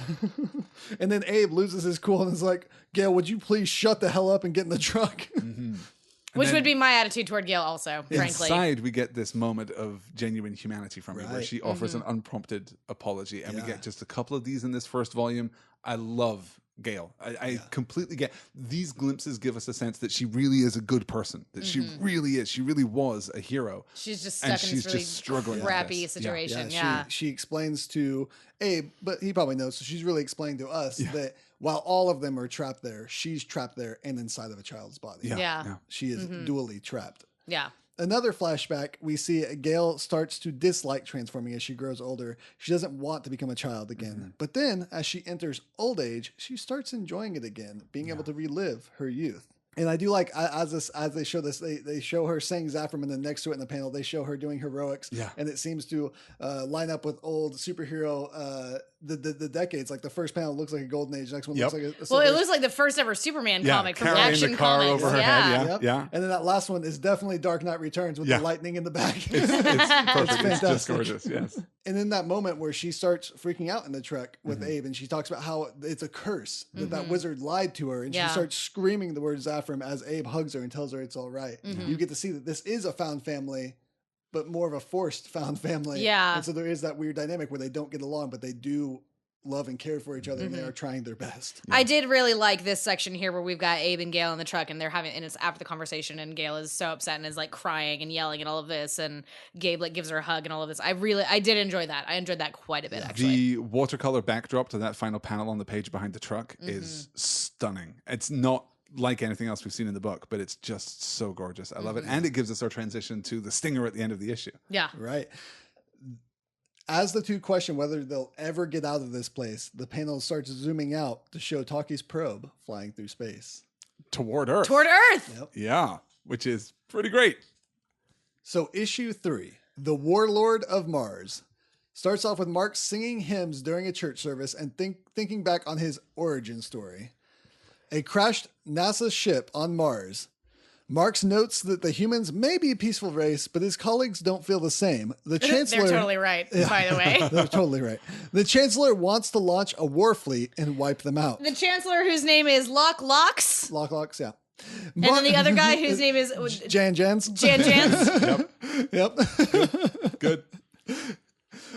C: And then Abe loses his cool and is like, Gale, would you please shut the hell up and get in the truck?
B: Mm-hmm.
A: Which would be my attitude toward Gale also, frankly.
B: Inside, we get this moment of genuine humanity from her, where she offers an unprompted apology, and we get just a couple of these in this first volume. I love Gail. I completely get these glimpses give us a sense that she really is a good person, that she really is. She really was a hero.
A: She's just stuck in this really
B: struggling
A: crappy situation.
C: She explains to Abe, but he probably knows. So she's really explaining to us that while all of them are trapped there, she's trapped there and inside of a child's body.
A: Yeah.
C: She is dually trapped.
A: Yeah.
C: Another flashback, we see Gail starts to dislike transforming as she grows older. She doesn't want to become a child again. But then, as she enters old age, she starts enjoying it again, being able to relive her youth. And I do like, as they show this, they show her saying Zaphram, and then next to it in the panel, they show her doing heroics.
B: Yeah.
C: And it seems to line up with old superhero, the decades. Like the first panel looks like a golden age, next one looks like a
A: well, it looks like the first ever Superman comic from
B: carrying
A: Action
B: the car
A: Comics.
B: over her head. Yeah.
C: And then that last one is definitely Dark Knight Returns with the lightning in the back.
B: It's perfect.
C: It's
B: just gorgeous. Yes.
C: And in that moment where she starts freaking out in the truck with Abe, and she talks about how it's a curse that wizard lied to her, and she starts screaming the word Zaphram as Abe hugs her and tells her it's all right. You get to see that this is a found family, but more of a forced found family.
A: Yeah.
C: And so there is that weird dynamic where they don't get along, but they do love and care for each other, and they are trying their best.
A: I did really like this section here where we've got Abe and Gail in the truck, and they're having, and it's after the conversation, and Gail is so upset and is like crying and yelling and all of this, and Gabe like gives her a hug and all of this. I did enjoy that. I enjoyed that quite a bit, actually.
B: The watercolor backdrop to that final panel on the page behind the truck is stunning. It's not like anything else we've seen in the book, but it's just so gorgeous. I love it. And it gives us our transition to the stinger at the end of the issue.
A: Yeah.
C: Right. As the two question whether they'll ever get out of this place, the panel starts zooming out to show Talkie's probe flying through space.
B: Toward Earth.
A: Toward Earth!
C: Yep.
B: Yeah, which is pretty great.
C: So issue 3, The Warlord of Mars, starts off with Mark singing hymns during a church service and thinking back on his origin story. A crashed NASA ship on Mars. Marx notes that the humans may be a peaceful race, but his colleagues don't feel the same. The Chancellor...
A: They're totally right, by the way.
C: They're totally right. The Chancellor wants to launch a war fleet and wipe them out.
A: The Chancellor, whose name is Locks.
C: Locks, yeah.
A: And then the other guy whose name is...
C: Jans. Yep.
B: Good.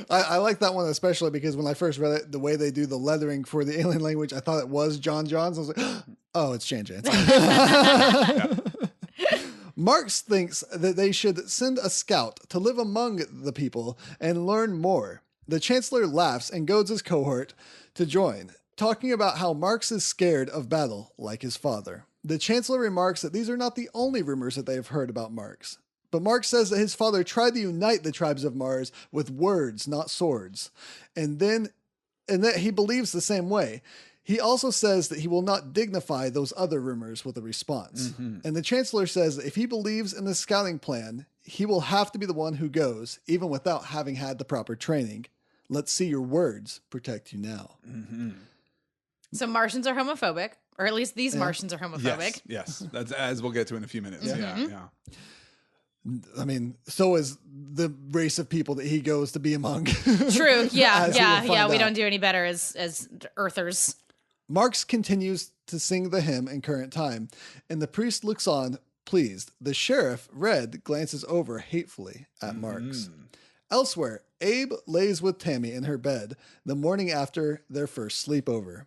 C: I like that one especially because when I first read it, the way they do the lettering for the alien language, I thought it was John Johns. I was like, oh, it's Jans. Marx thinks that they should send a scout to live among the people and learn more. The Chancellor laughs and goads his cohort to join, talking about how Marx is scared of battle, like his father. The Chancellor remarks that these are not the only rumors that they have heard about Marx. But Marx says that his father tried to unite the tribes of Mars with words, not swords, and that he believes the same way. He also says that he will not dignify those other rumors with a response. And the Chancellor says that if he believes in the scouting plan, he will have to be the one who goes, even without having had the proper training. Let's see your words protect you now.
A: So Martians are homophobic, or at least these Martians are homophobic.
B: Yes. That's as we'll get to in a few minutes. Yeah.
C: I mean, so is the race of people that he goes to be among.
A: True. Yeah. We
C: out.
A: don't do any better as Earthers.
C: Marx continues to sing the hymn in current time, and the priest looks on, pleased. The sheriff, Red, glances over hatefully at Marx. Elsewhere, Abe lays with Tammy in her bed the morning after their first sleepover.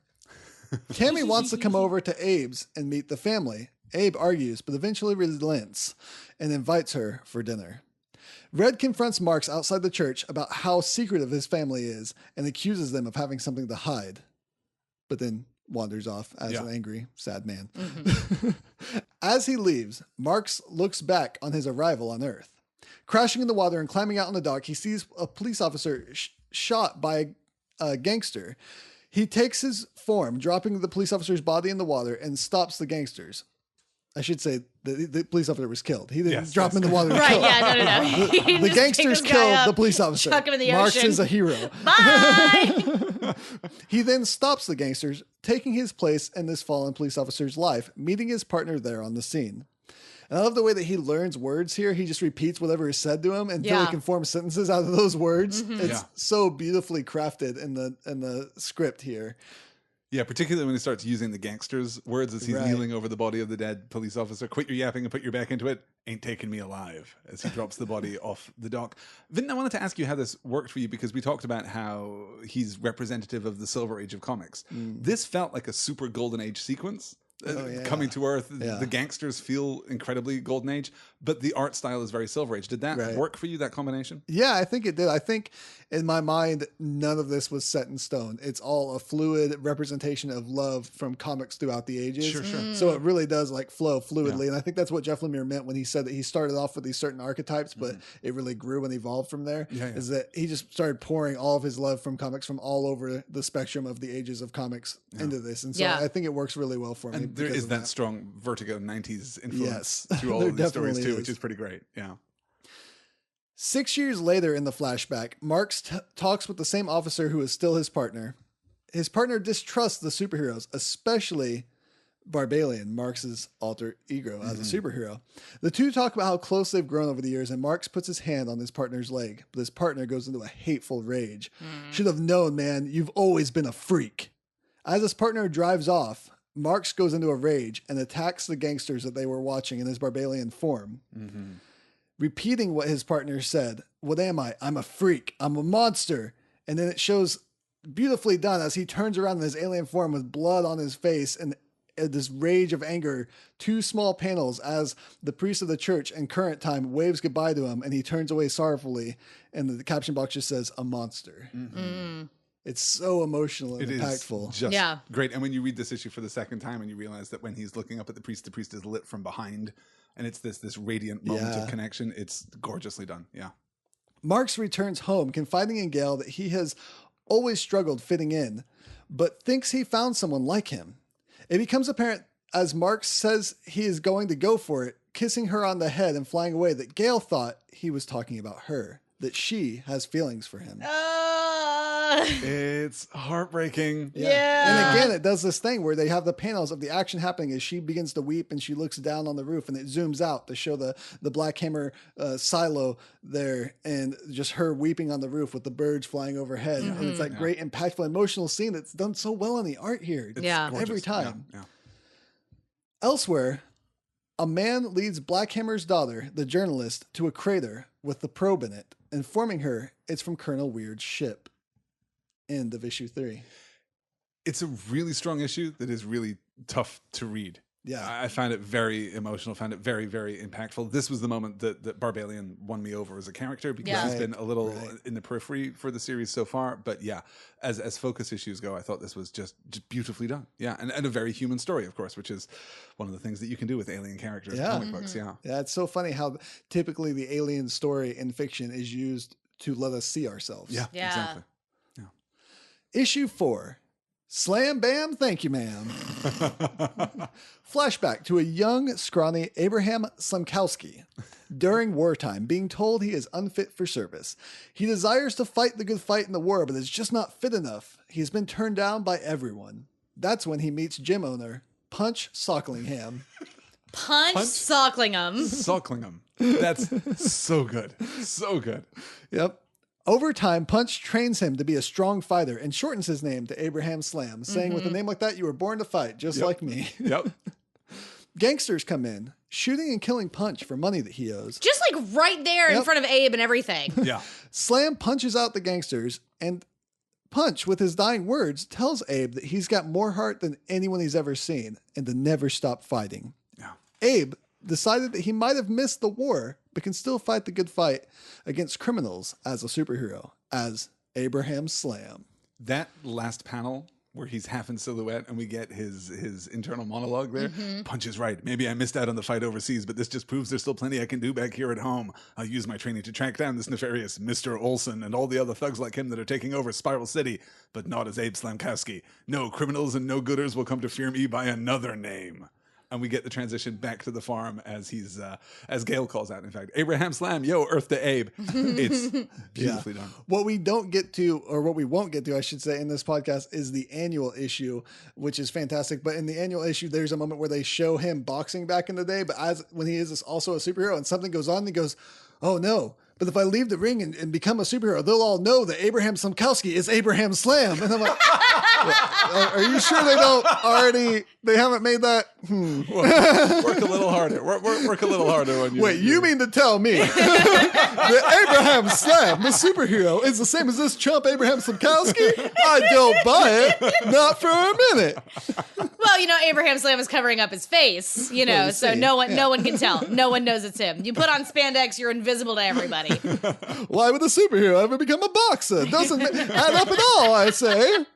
C: Tammy wants to come over to Abe's and meet the family. Abe argues, but eventually relents and invites her for dinner. Red confronts Marx outside the church about how secretive his family is and accuses them of having something to hide, but then wanders off as an angry, sad man. As he leaves, Marx looks back on his arrival on Earth. Crashing in the water and climbing out on the dock, he sees a police officer shot by a gangster. He takes his form, dropping the police officer's body in the water, and stops the gangsters. I should say the police officer was killed. He didn't drop him in the water.
A: Right, no.
C: The gangsters killed the police officer.
A: Chuck him in the
C: Marx
A: ocean.
C: is a hero.
A: Bye!
C: He then stops the gangsters, taking his place in this fallen police officer's life, meeting his partner there on the scene. And I love the way that he learns words here. He just repeats whatever is said to him until he can form sentences out of those words. It's so beautifully crafted in the script here.
B: Yeah, particularly when he starts using the gangster's words as he's kneeling over the body of the dead police officer. Quit your yapping and put your back into it. Ain't taking me alive. As he drops the body off the dock. Vin, I wanted to ask you how this worked for you because we talked about how he's representative of the Silver Age of comics. This felt like a super golden age sequence. Coming to Earth, the gangsters feel incredibly golden age, but the art style is very Silver Age. Did that work for you, that combination?
C: Yeah, I think it did. I think in my mind, none of this was set in stone. It's all a fluid representation of love from comics throughout the ages.
B: Sure.
C: So it really does like flow fluidly. And I think that's what Jeff Lemire meant when he said that he started off with these certain archetypes, but it really grew and evolved from there. Is that he just started pouring all of his love from comics from all over the spectrum of the ages of comics into this. And so I think it works really well for me.
B: And there is that strong Vertigo 90s influence through all of these stories too, which is pretty great. Yeah.
C: 6 years later in the flashback, Marks talks with the same officer who is still his partner. His partner distrusts the superheroes, especially Barbalian, Marks's alter ego as a superhero. The two talk about how close they've grown over the years, and Marks puts his hand on his partner's leg, but his partner goes into a hateful rage. Should have known, man. You've always been a freak. As his partner drives off, Marks goes into a rage and attacks the gangsters that they were watching in his Barbalian form. Repeating what his partner said. What am I? I'm a freak. I'm a monster. And then it shows beautifully done as he turns around in his alien form with blood on his face and this rage of anger. 2 small panels as the priest of the church in current time waves goodbye to him and he turns away sorrowfully. And the caption box just says, a monster. It's so emotional and impactful.
B: Just great. And when you read this issue for the second time and you realize that when he's looking up at the priest is lit from behind and it's this radiant moment of connection, it's gorgeously done. Yeah.
C: Marks returns home, confiding in Gale that he has always struggled fitting in, but thinks he found someone like him. It becomes apparent as Marks says he is going to go for it, kissing her on the head and flying away, that Gale thought he was talking about her, that she has feelings for him.
B: It's heartbreaking.
C: And again, it does this thing where they have the panels of the action happening as she begins to weep and she looks down on the roof and it zooms out to show the Black Hammer silo there and just her weeping on the roof with the birds flying overhead. And it's that great, impactful, emotional scene that's done so well in the art here. It's every time. Elsewhere, a man leads Black Hammer's daughter, the journalist, to a crater with the probe in it, informing her it's from Colonel Weird's ship. End of issue 3.
B: It's a really strong issue that is really tough to read.
C: Yeah.
B: I found it very emotional, found it very, very impactful. This was the moment that Barbalian won me over as a character because he's been a little in the periphery for the series so far. But yeah, as focus issues go, I thought this was just beautifully done. Yeah, and a very human story, of course, which is one of the things that you can do with alien characters in comic books. Yeah,
C: it's so funny how typically the alien story in fiction is used to let us see ourselves.
B: Yeah. Exactly.
C: Issue 4. Slam bam, thank you, ma'am. Flashback to a young, scrawny Abraham Slamkowski during wartime, being told he is unfit for service. He desires to fight the good fight in the war, but is just not fit enough. He has been turned down by everyone. That's when he meets gym owner Punch Socklingham.
A: Punch Socklingham.
B: Socklingham. That's so good. So good.
C: Yep. Over time, Punch trains him to be a strong fighter and shortens his name to Abraham Slam, saying with a name like that, you were born to fight, just like me. Gangsters come in, shooting and killing Punch for money that he owes.
A: Just like right there in front of Abe and everything.
C: Slam punches out the gangsters, and Punch, with his dying words, tells Abe that he's got more heart than anyone he's ever seen and to never stop fighting. Abe decided that he might have missed the war, but can still fight the good fight against criminals as a superhero, as Abraham Slam.
B: That last panel where he's half in silhouette and we get his internal monologue there. Punch is right. Maybe I missed out on the fight overseas, but this just proves there's still plenty I can do back here at home. I'll use my training to track down this nefarious Mr. Olsen and all the other thugs like him that are taking over Spiral City, but not as Abe Slamkowski. No criminals and no gooders will come to fear me by another name. And we get the transition back to the farm as he's, as Gale calls out, in fact, Abraham Slam, yo, Earth to Abe. It's beautifully done.
C: What we don't get to, or what we won't get to, I should say, in this podcast is the annual issue, which is fantastic. But in the annual issue, there's a moment where they show him boxing back in the day, but when he is also a superhero and something goes on, and he goes, oh no. But if I leave the ring and become a superhero, they'll all know that Abraham Slamkowski is Abraham Slam. And I'm like, Are you sure they haven't made that?
B: Work a little harder. Work a little harder on you.
C: Wait, you mean to tell me that Abraham Slam, the superhero, is the same as this chump Abraham Slamkowski? I don't buy it. Not for a minute.
A: Well, Abraham Slam is covering up his face, so no one can tell. No one knows it's him. You put on spandex, you're invisible to everybody.
C: Why would a superhero ever become a boxer? Doesn't add up at all, I say.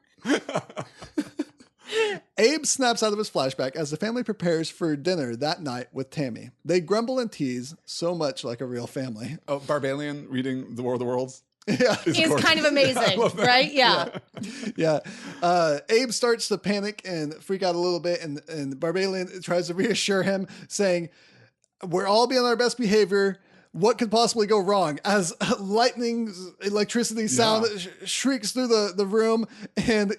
C: Abe snaps out of his flashback as the family prepares for dinner that night with Tammy. They grumble and tease, so much like a real family.
B: Oh, Barbalian reading The War of the Worlds?
C: Yeah.
A: Is kind of amazing, right? Yeah.
C: Abe starts to panic and freak out a little bit, and Barbalian tries to reassure him, saying, we're all being on our best behavior. What could possibly go wrong? As electricity sound shrieks through the room, and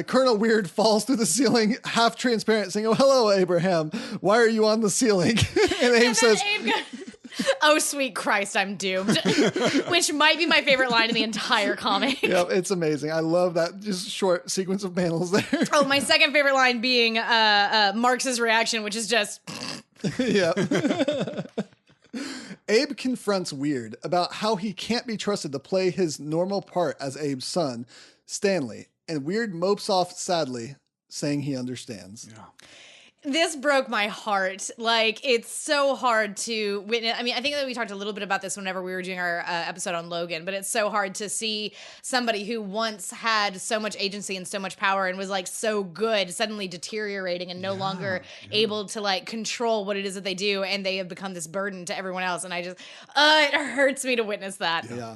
C: Colonel Weird falls through the ceiling, half transparent, saying, "Oh, hello, Abraham. Why are you on the ceiling?" And Abe says,
A: "Oh, sweet Christ, I'm doomed," which might be my favorite line in the entire comic.
C: Yeah, it's amazing. I love that just short sequence of panels there.
A: Oh, my second favorite line being Marx's reaction, which is just...
C: Yeah. Abe confronts Weird about how he can't be trusted to play his normal part as Abe's son, Stanley, and Weird mopes off sadly, saying he understands.
B: Yeah.
A: This broke my heart. Like, it's so hard to witness. I mean, I think that we talked a little bit about this whenever we were doing our episode on Logan, but it's so hard to see somebody who once had so much agency and so much power and was like so good suddenly deteriorating and no longer able to like control what it is that they do, and they have become this burden to everyone else. And I just, it hurts me to witness that.
C: Yeah.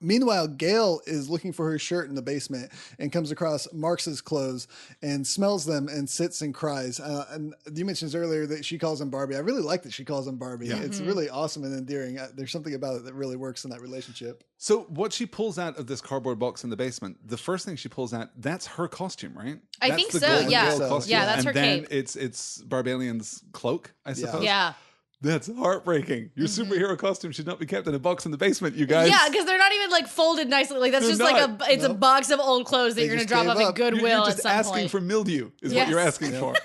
C: Meanwhile, Gail is looking for her shirt in the basement and comes across Marx's clothes and smells them and sits and cries. And you mentioned earlier that she calls him Barbie. I really like that she calls him Barbie. Yeah. It's really awesome and endearing. There's something about it that really works in that relationship.
B: So what she pulls out of this cardboard box in the basement, the first thing she pulls out, that's her costume, right?
A: I think so, yeah.
B: Yeah,
A: that's her cape.
B: And then it's Barbalian's cloak, I suppose.
A: Yeah.
B: That's heartbreaking. Your superhero costume should not be kept in a box in the basement, you guys.
A: Yeah, because they're not even like folded nicely. Like that's it's a box of old clothes that you're going to drop off at Goodwill
B: at some point. You're just asking for mildew is what you're asking for.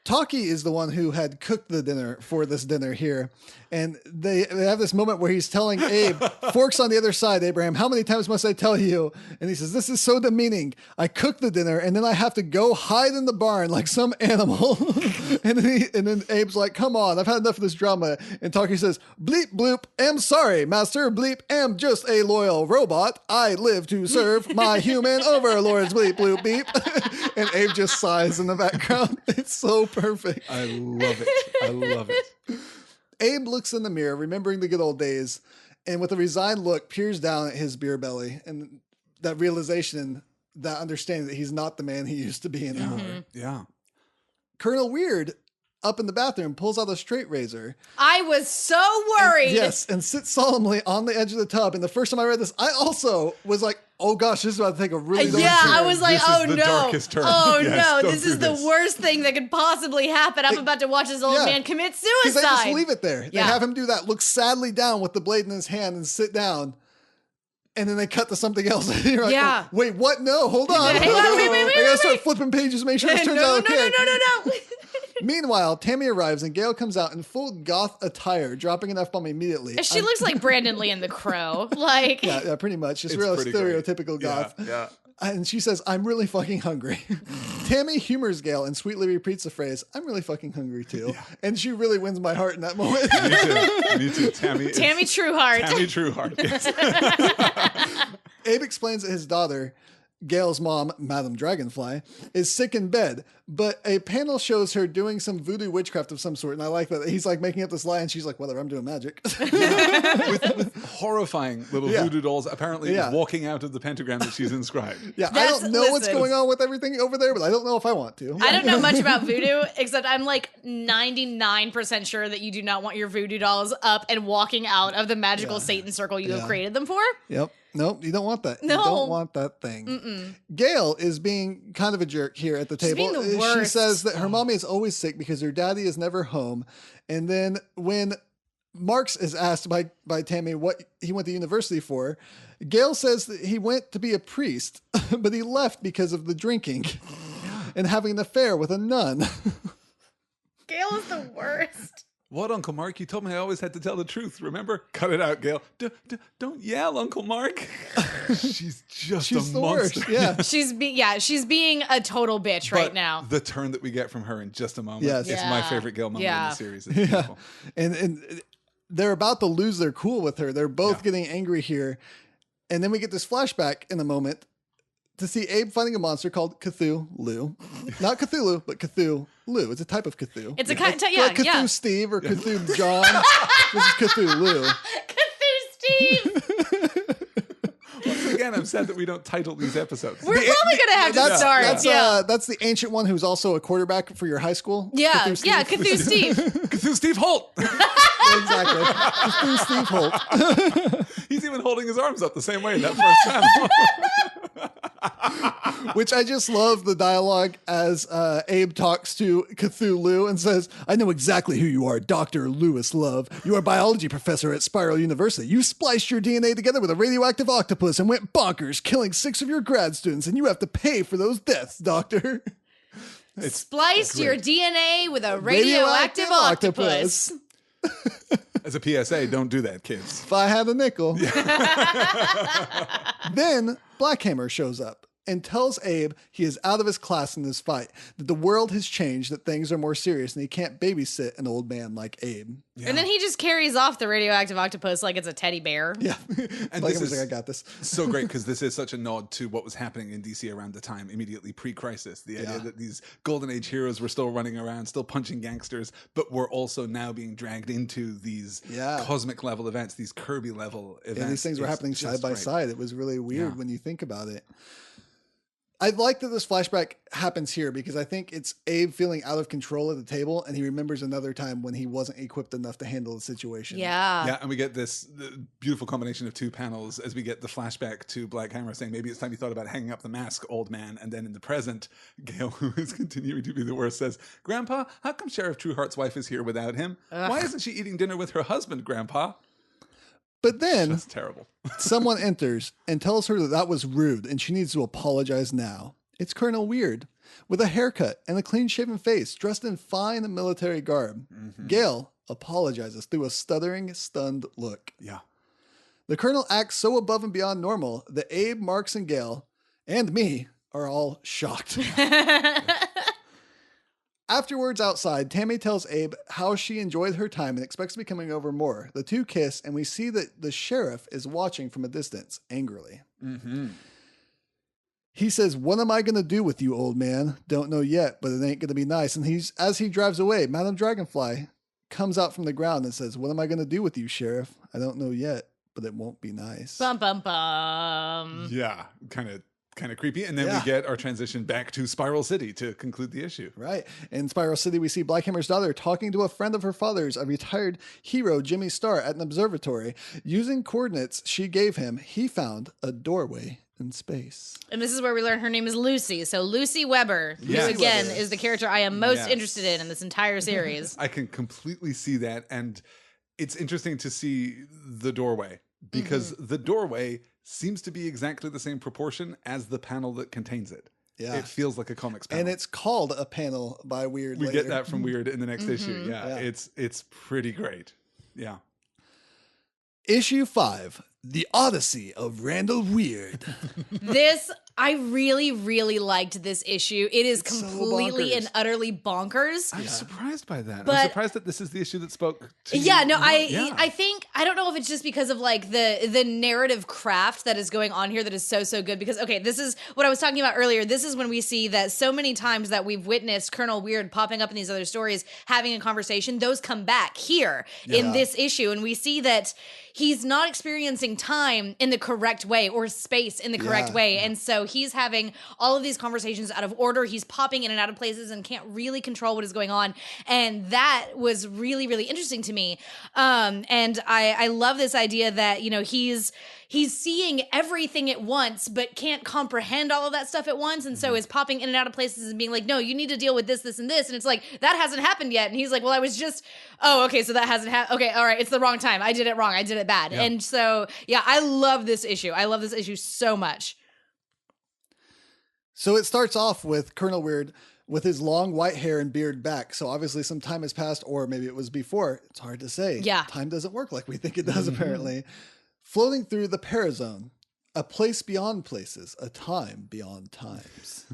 C: Taki is the one who had cooked the dinner for this dinner here. And they have this moment where he's telling Abe, "Fork's on the other side, Abraham. How many times must I tell you?" And he says, "This is so demeaning. I cook the dinner and then I have to go hide in the barn like some animal." and then Abe's like, "Come on, I've had enough of this drama." And Taki says, "Bleep bloop, am sorry, master. Bleep, am just a loyal robot. I live to serve my human overlords. Bleep bloop beep." And Abe just sighs in the background. It's so perfect.
B: I love it. I love it.
C: Abe looks in the mirror, remembering the good old days, and with a resigned look, peers down at his beer belly, and that realization, that understanding that he's not the man he used to be anymore.
B: Yeah.
C: Colonel Weird, up in the bathroom, pulls out a straight razor.
A: I was so worried.
C: And sits solemnly on the edge of the tub. And the first time I read this, I also was like, "Oh gosh, this is about to take a really dark turn."
A: I was like,
B: this is the darkest turn.
A: Oh
B: yes,
A: no, this is the worst thing that could possibly happen. I'm about to watch this old man commit suicide.
C: Because they just leave it there. They have him do that, look sadly down with the blade in his hand and sit down. And then they cut to something else. And you're like, "Oh, wait, what? No, hold on.
A: Hang on, wait.
C: I gotta start flipping pages to make sure this turns out okay."
A: No.
C: Meanwhile, Tammy arrives and Gail comes out in full goth attire, dropping an F-bomb immediately.
A: She looks like Brandon Lee in The Crow. Like,
C: yeah, pretty much. Just real stereotypical goth.
B: Yeah.
C: And she says, "I'm really fucking hungry." Tammy humors Gail and sweetly repeats the phrase, "I'm really fucking hungry too." Yeah. And she really wins my heart in that moment.
B: Me too. Tammy
A: Trueheart.
B: Tammy Trueheart, yes.
C: Abe explains that his daughter, Gail's mom, Madame Dragonfly, is sick in bed, but a panel shows her doing some voodoo witchcraft of some sort, and I like that. He's like making up this lie, and she's like, "Whatever, I'm doing magic."
B: with horrifying little voodoo dolls apparently walking out of the pentagram that she's inscribed.
C: Yeah, I don't know what's going on with everything over there, but I don't know if I want to.
A: I don't know much about voodoo, except I'm like 99% sure that you do not want your voodoo dolls up and walking out of the magical Satan circle you have created them for.
C: Yep. Nope, you don't want that.
A: No.
C: You don't want that thing. Gail is being kind of a jerk here at the table.
A: Being the worst.
C: She says that her mommy is always sick because her daddy is never home. And then when Marks is asked by Tammy what he went to university for. Gale says that he went to be a priest, but he left because of the drinking and having an affair with a nun.
A: Gale is the worst.
B: What, Uncle Mark? You told me I always had to tell the truth. Remember? Cut it out, Gale. Don't yell, Uncle Mark. She's just a
C: the
B: monster.
C: Worst. Yeah,
A: she's being a total bitch right now.
B: The turn that we get from her in just a moment.
C: Yes.
B: It's my favorite Gale moment in the series. It's beautiful.
C: And they're about to lose their cool with her. They're both getting angry here. And then we get this flashback in a moment to see Abe fighting a monster called Cthulhu. Not Cthulhu, but Cthulhu. It's a type of Cthulhu.
A: It's a kind
C: like Cthulhu Steve or Cthulhu John. This is Cthulhu.
A: Cthulhu Steve.
B: Once again, I'm sad that we don't title these episodes.
A: We're probably going to have to start.
C: That's the ancient one who's also a quarterback for your high school.
A: Yeah, Cthulhu Steve.
B: Cthulhu Steve Holt.
C: Exactly. Cthulhu Steve Holt.
B: He's even holding his arms up the same way in that first panel.
C: Which I just love the dialogue as Abe talks to Cthulhu and says, I know exactly who you are, Dr. Lewis Love. You are a biology professor at Spiral University. You spliced your DNA together with a radioactive octopus and went bonkers, killing 6 of your grad students, and you have to pay for those deaths, Doctor.
A: Spliced your DNA with a radioactive octopus.
B: As a PSA, don't do that, kids.
C: If I had a nickel. Then Blackhammer shows up and tells Abe he is out of his class in this fight, that the world has changed, that things are more serious, and he can't babysit an old man like Abe.
A: Yeah. And then he just carries off the radioactive octopus like it's a teddy bear.
C: Yeah.
B: And this is
C: like, I got this.
B: So great, because this is such a nod to what was happening in DC around the time, immediately pre-crisis. The idea that these Golden Age heroes were still running around, still punching gangsters, but were also now being dragged into these cosmic level events, these Kirby level events.
C: And these things were happening side by side. It was really weird when you think about it. I like that this flashback happens here because I think it's Abe feeling out of control at the table, and he remembers another time when he wasn't equipped enough to handle the situation.
B: Yeah, and we get this beautiful combination of 2 panels as we get the flashback to Black Hammer saying, maybe it's time you thought about hanging up the mask, old man. And then in the present, Gale, who is continuing to be the worst, says, Grandpa, how come Sheriff Trueheart's wife is here without him? Why isn't she eating dinner with her husband, Grandpa?
C: But then
B: that's terrible.
C: Someone enters and tells her that was rude and she needs to apologize now. It's Colonel Weird with a haircut and a clean-shaven face, dressed in fine military garb. Mm-hmm. Gale apologizes through a stuttering, stunned look.
B: Yeah.
C: The Colonel acts so above and beyond normal that Abe, Marks, and Gale, and me, are all shocked. Afterwards, outside, Tammy tells Abe how she enjoyed her time and expects to be coming over more. The 2 kiss, and we see that the sheriff is watching from a distance, angrily. Mm-hmm. He says, what am I going to do with you, old man? Don't know yet, but it ain't going to be nice. And as he drives away, Madame Dragonfly comes out from the ground and says, what am I going to do with you, Sheriff? I don't know yet, but it won't be nice.
A: Bum, bum, bum.
B: Yeah, kind of creepy. And then we get our transition back to Spiral City to conclude the issue.
C: Right. In Spiral City, we see Blackhammer's daughter talking to a friend of her father's, a retired hero, Jimmy Starr, at an observatory. Using coordinates she gave him, he found a doorway in space.
A: And this is where we learn her name is Lucy. So Lucy Weber, who again is the character I am most interested in this entire series.
B: I can completely see that. And it's interesting to see the doorway, because the doorway seems to be exactly the same proportion as the panel that contains it. Yeah. It feels like a comics panel.
C: And it's called a panel by Weird
B: We
C: later.
B: get that from Weird in the next issue. Yeah. It's pretty great. Yeah.
C: Issue 5, The Odyssey of Randall Weird.
A: I really, really liked this issue. It is completely and utterly bonkers.
B: I'm surprised by that. I'm surprised that this is the issue that spoke to you.
A: I think, I don't know if it's just because of like the narrative craft that is going on here that is so good. Because, okay, this is what I was talking about earlier. This is when we see that so many times that we've witnessed Colonel Weird popping up in these other stories, having a conversation, those come back here in this issue. And we see that he's not experiencing time in the correct way or space in the correct way. And so he's having all of these conversations out of order. He's popping in and out of places and can't really control what is going on. And that was really, really interesting to me. And I love this idea that, you know, he's seeing everything at once, but can't comprehend all of that stuff at once. And so is popping in and out of places and being like, no, you need to deal with this, this, and this. And it's like, that hasn't happened yet. And he's like, well, I was just, oh, okay, so that hasn't happened. Okay, all right, it's the wrong time. I did it wrong. I did it bad. And so, yeah, I love this issue. I love this issue so much.
C: So it starts off with Colonel Weird with his long white hair and beard back. So obviously some time has passed, or maybe it was before. It's hard to say. Yeah. Time doesn't work like we think it does, apparently. Floating through the Parazone, a place beyond places, a time beyond times.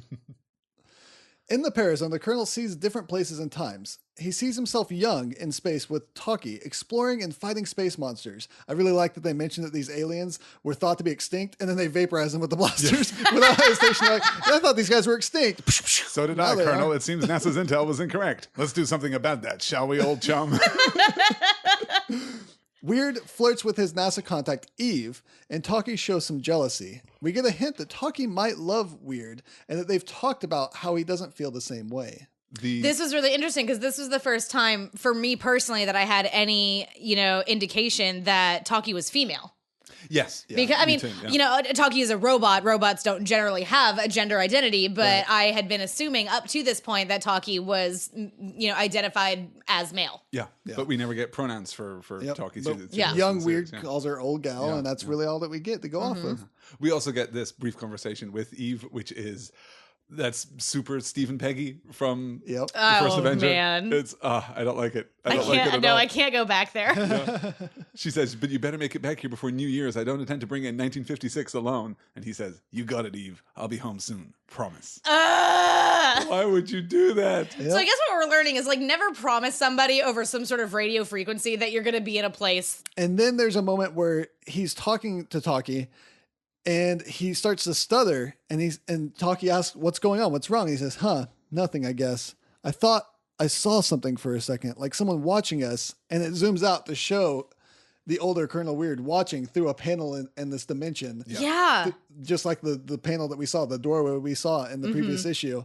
C: In the Parazone, the Colonel sees different places and times. He sees himself young in space with Taki, exploring and fighting space monsters. I really like that they mentioned that these aliens were thought to be extinct, and then they vaporize them with the blasters without hesitation. Like, I thought these guys were extinct.
B: So did I, Colonel. It seems NASA's intel was incorrect. Let's do something about that, shall we, old chum?
C: Weird flirts with his NASA contact, Eve, and Taki shows some jealousy. We get a hint that Taki might love Weird, and that they've talked about how he doesn't feel the same way.
A: This was really interesting because this was the first time for me personally that I had any, you know, indication that Taki was female.
B: Yes. Yeah,
A: because, I mean, you know, Taki is a robot. Robots don't generally have a gender identity, but I had been assuming up to this point that Taki was, you know, identified as male.
B: Yeah. But we never get pronouns for Taki.
C: Young Weird calls her old gal, and that's really all that we get to go off of.
B: We also get this brief conversation with Eve, which is... That's super Stephen Peggy from the First Avenger. Man. It's I don't like it. I
A: can't go back there.
B: She says, but you better make it back here before New Year's. I don't intend to bring in 1956 alone. And he says, you got it, Eve. I'll be home soon. Promise. Why would you do that?
A: So I guess what we're learning is like never promise somebody over some sort of radio frequency that you're going to be in a place.
C: And then there's a moment where he's talking to Taki. And he starts to stutter, and Taki asks, what's going on? What's wrong? And he says, nothing, I guess. I thought I saw something for a second, like someone watching us. And it zooms out to show the older Colonel Weird watching through a panel in this dimension.
A: Yeah.
C: Just like the panel that we saw, the doorway we saw in the previous issue.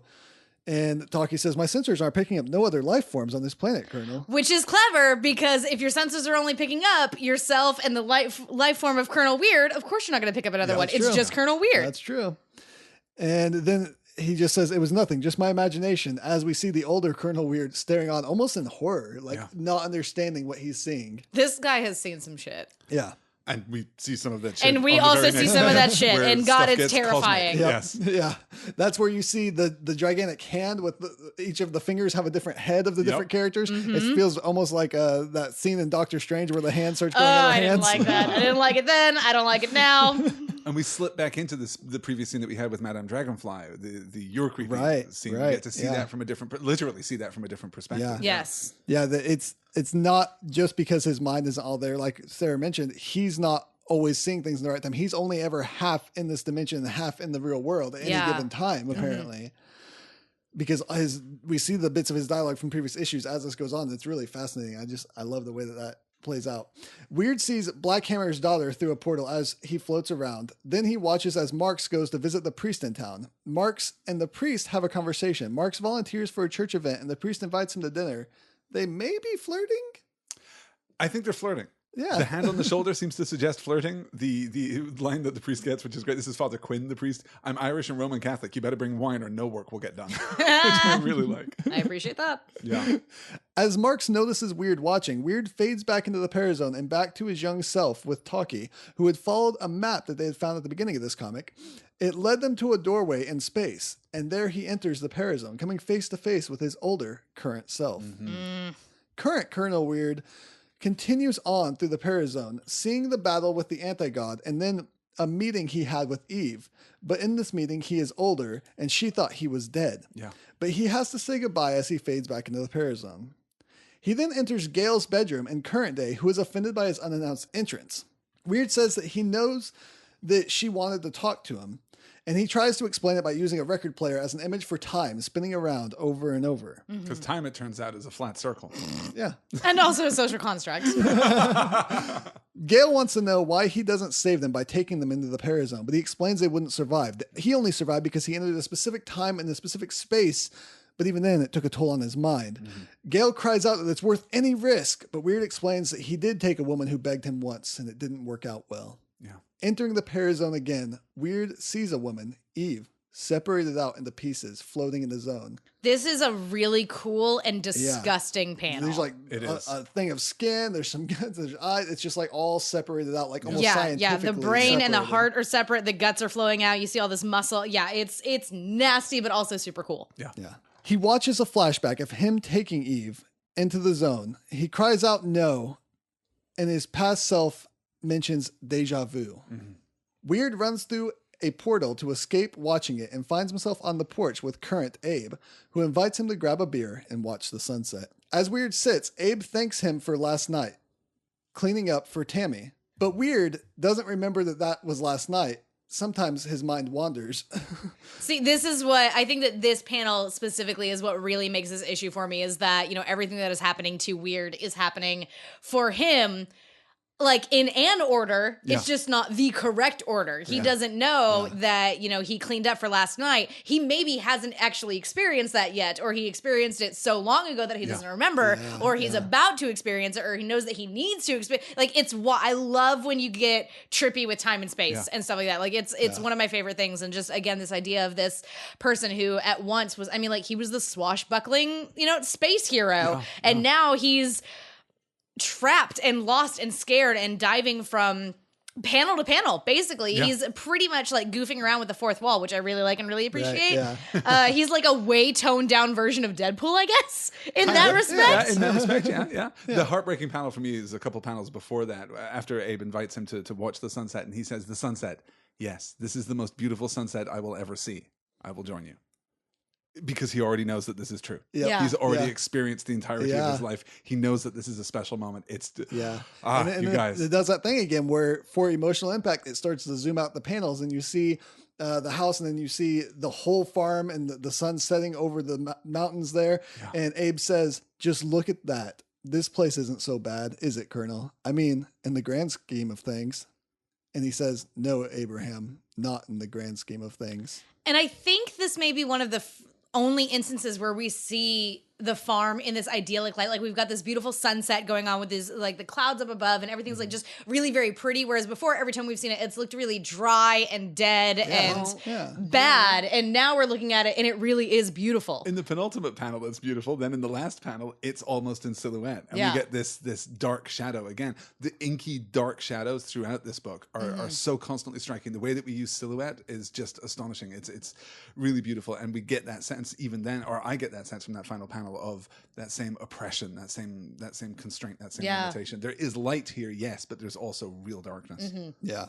C: And Taki says, my sensors aren't picking up no other life forms on this planet, Colonel.
A: Which is clever, because if your sensors are only picking up yourself and the life form of Colonel Weird, of course you're not going to pick up another one. It's just Colonel Weird.
C: That's true. And then he just says, it was nothing, just my imagination, as we see the older Colonel Weird staring on almost in horror, not understanding what he's seeing.
A: This guy has seen some shit.
C: Yeah.
B: And we see some of that shit.
A: And we also see some of that shit. And God, it's terrifying.
C: Yep. Yes. Yeah. That's where you see the gigantic hand with each of the fingers have a different head of the different characters. It feels almost like that scene in Doctor Strange where the hand starts going out of hands.
A: I didn't like that. I didn't like it then. I don't like it now.
B: And we slip back into the previous scene that we had with Madame Dragonfly, the You're Creepy scene.
C: Right.
B: We get to see that from a different, literally see that from a different perspective.
C: Yeah.
A: Yes.
C: Yeah. It's not just because his mind isn't all there. Like Sarah mentioned, he's not always seeing things in the right time. He's only ever half in this dimension and half in the real world at any given time, apparently. Because we see the bits of his dialogue from previous issues as this goes on. It's really fascinating. I love the way that plays out. Weird sees Black Hammer's daughter through a portal as he floats around. Then he watches as Marks goes to visit the priest in town. Marks and the priest have a conversation. Marks volunteers for a church event and the priest invites him to dinner. They may be flirting?
B: I think they're flirting.
C: Yeah.
B: The hand on the shoulder seems to suggest flirting. The line that the priest gets, which is great. This is Father Quinn, the priest. I'm Irish and Roman Catholic. You better bring wine or no work will get done. Which I really like.
A: I appreciate that.
B: Yeah.
C: As Marks notices Weird watching, Weird fades back into the Parazone and back to his young self with Taki, who had followed a map that they had found at the beginning of this comic. It led them to a doorway in space, and there he enters the Parazone, coming face to face with his older current self. Current Colonel Weird continues on through the Parazone, seeing the battle with the anti-god and then a meeting he had with Eve. But in this meeting, he is older and she thought he was dead.
B: Yeah.
C: But he has to say goodbye as he fades back into the Parazone. He then enters Gail's bedroom in current day, who is offended by his unannounced entrance. Weird says that he knows that she wanted to talk to him, and he tries to explain it by using a record player as an image for time spinning around over and over.
B: Because time, it turns out, is a flat circle.
C: Yeah.
A: And also a social construct.
C: Gale wants to know why he doesn't save them by taking them into the Parazone, but he explains they wouldn't survive. He only survived because he entered a specific time and a specific space, but even then it took a toll on his mind. Gale cries out that it's worth any risk, but Weird explains that he did take a woman who begged him once and it didn't work out well.
B: Yeah.
C: Entering the Parazone again, Weird sees a woman, Eve, separated out into pieces, floating in the zone.
A: This is a really cool and disgusting panel.
C: There's like a thing of skin. There's some guts. There's eyes. It's just like all separated out, like almost scientifically.
A: Yeah, the brain and the heart are separate. The guts are flowing out. You see all this muscle. Yeah, it's nasty, but also super cool.
B: Yeah.
C: He watches a flashback of him taking Eve into the zone. He cries out no, and his past self mentions deja vu. Weird runs through a portal to escape watching it and finds himself on the porch with current Abe, who invites him to grab a beer and watch the sunset. As Weird sits, Abe thanks him for last night, cleaning up for Tammy. But Weird doesn't remember that was last night. Sometimes his mind wanders.
A: See, this is what I think that this panel specifically is what really makes this issue for me, is that, everything that is happening to Weird is happening for him, like in an order. It's just not the correct order. He doesn't know that, he cleaned up for last night. He maybe hasn't actually experienced that yet, or he experienced it so long ago that he doesn't remember, or he's about to experience it, or he knows that he needs to experience. Like, it's what I love when you get trippy with time and space and stuff like that. Like, it's one of my favorite things. And just, again, this idea of this person who at once was, he was the swashbuckling, space hero. And now he's trapped and lost and scared and diving from panel to panel. Basically, he's pretty much like goofing around with the fourth wall, which I really like and really appreciate. He's like a way toned down version of Deadpool, I guess, in that respect.
B: In that respect, yeah. The heartbreaking panel for me is a couple panels before that, after Abe invites him to watch the sunset, and he says, "The sunset, yes, this is the most beautiful sunset I will ever see. I will join you." Because he already knows that this is true. He's already experienced the entirety of his life. He knows that this is a special moment. It's and you guys.
C: It does that thing again where, for emotional impact, it starts to zoom out the panels, and you see the house, and then you see the whole farm and the sun setting over the mountains there. And Abe says, "Just look at that. This place isn't so bad, is it, Colonel? I mean, in the grand scheme of things." And he says, "No, Abraham, not in the grand scheme of things."
A: And I think this may be one of the only instances where we see the farm in this idyllic light. Like, we've got this beautiful sunset going on with these, like, the clouds up above, and everything's like just really very pretty. Whereas before, every time we've seen it, it's looked really dry and dead and bad. And now we're looking at it and it really is beautiful.
B: In the penultimate panel, it's beautiful. Then in the last panel, it's almost in silhouette. And we get this dark shadow. Again, the inky dark shadows throughout this book are so constantly striking. The way that we use silhouette is just astonishing. It's really beautiful. And we get that sense even then, or I get that sense from that final panel, of that same oppression, that same constraint, that same limitation. There is light here, yes, but there's also real darkness.
C: Yeah.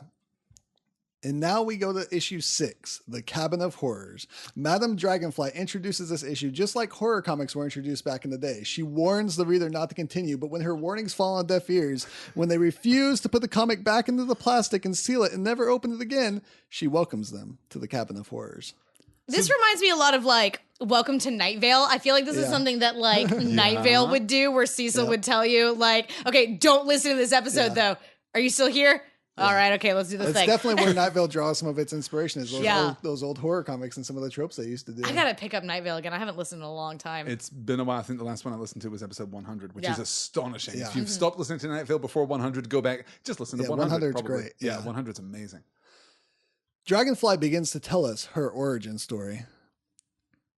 C: And now we go to issue 6, The Cabin of Horrors. Madame Dragonfly introduces this issue just like horror comics were introduced back in the day. She warns the reader not to continue, but when her warnings fall on deaf ears, when they refuse to put the comic back into the plastic and seal it and never open it again, she welcomes them to the Cabin of Horrors.
A: This reminds me a lot of, like, Welcome to Night Vale. I feel like this is something that, like, Night Vale would do, where Cecil would tell you, like, okay, don't listen to this episode, though. Are you still here? All right, okay, let's do this thing.
C: It's definitely where Night Vale draws some of its inspiration, is those old horror comics and some of the tropes they used to do.
A: I gotta pick up Night Vale again. I haven't listened in a long time.
B: It's been a while. I think the last one I listened to was episode 100, which is astonishing. If you've stopped listening to Night Vale before 100, go back. Just listen to 100.
C: 100's great.
B: Yeah, 100's amazing.
C: Dragonfly begins to tell us her origin story.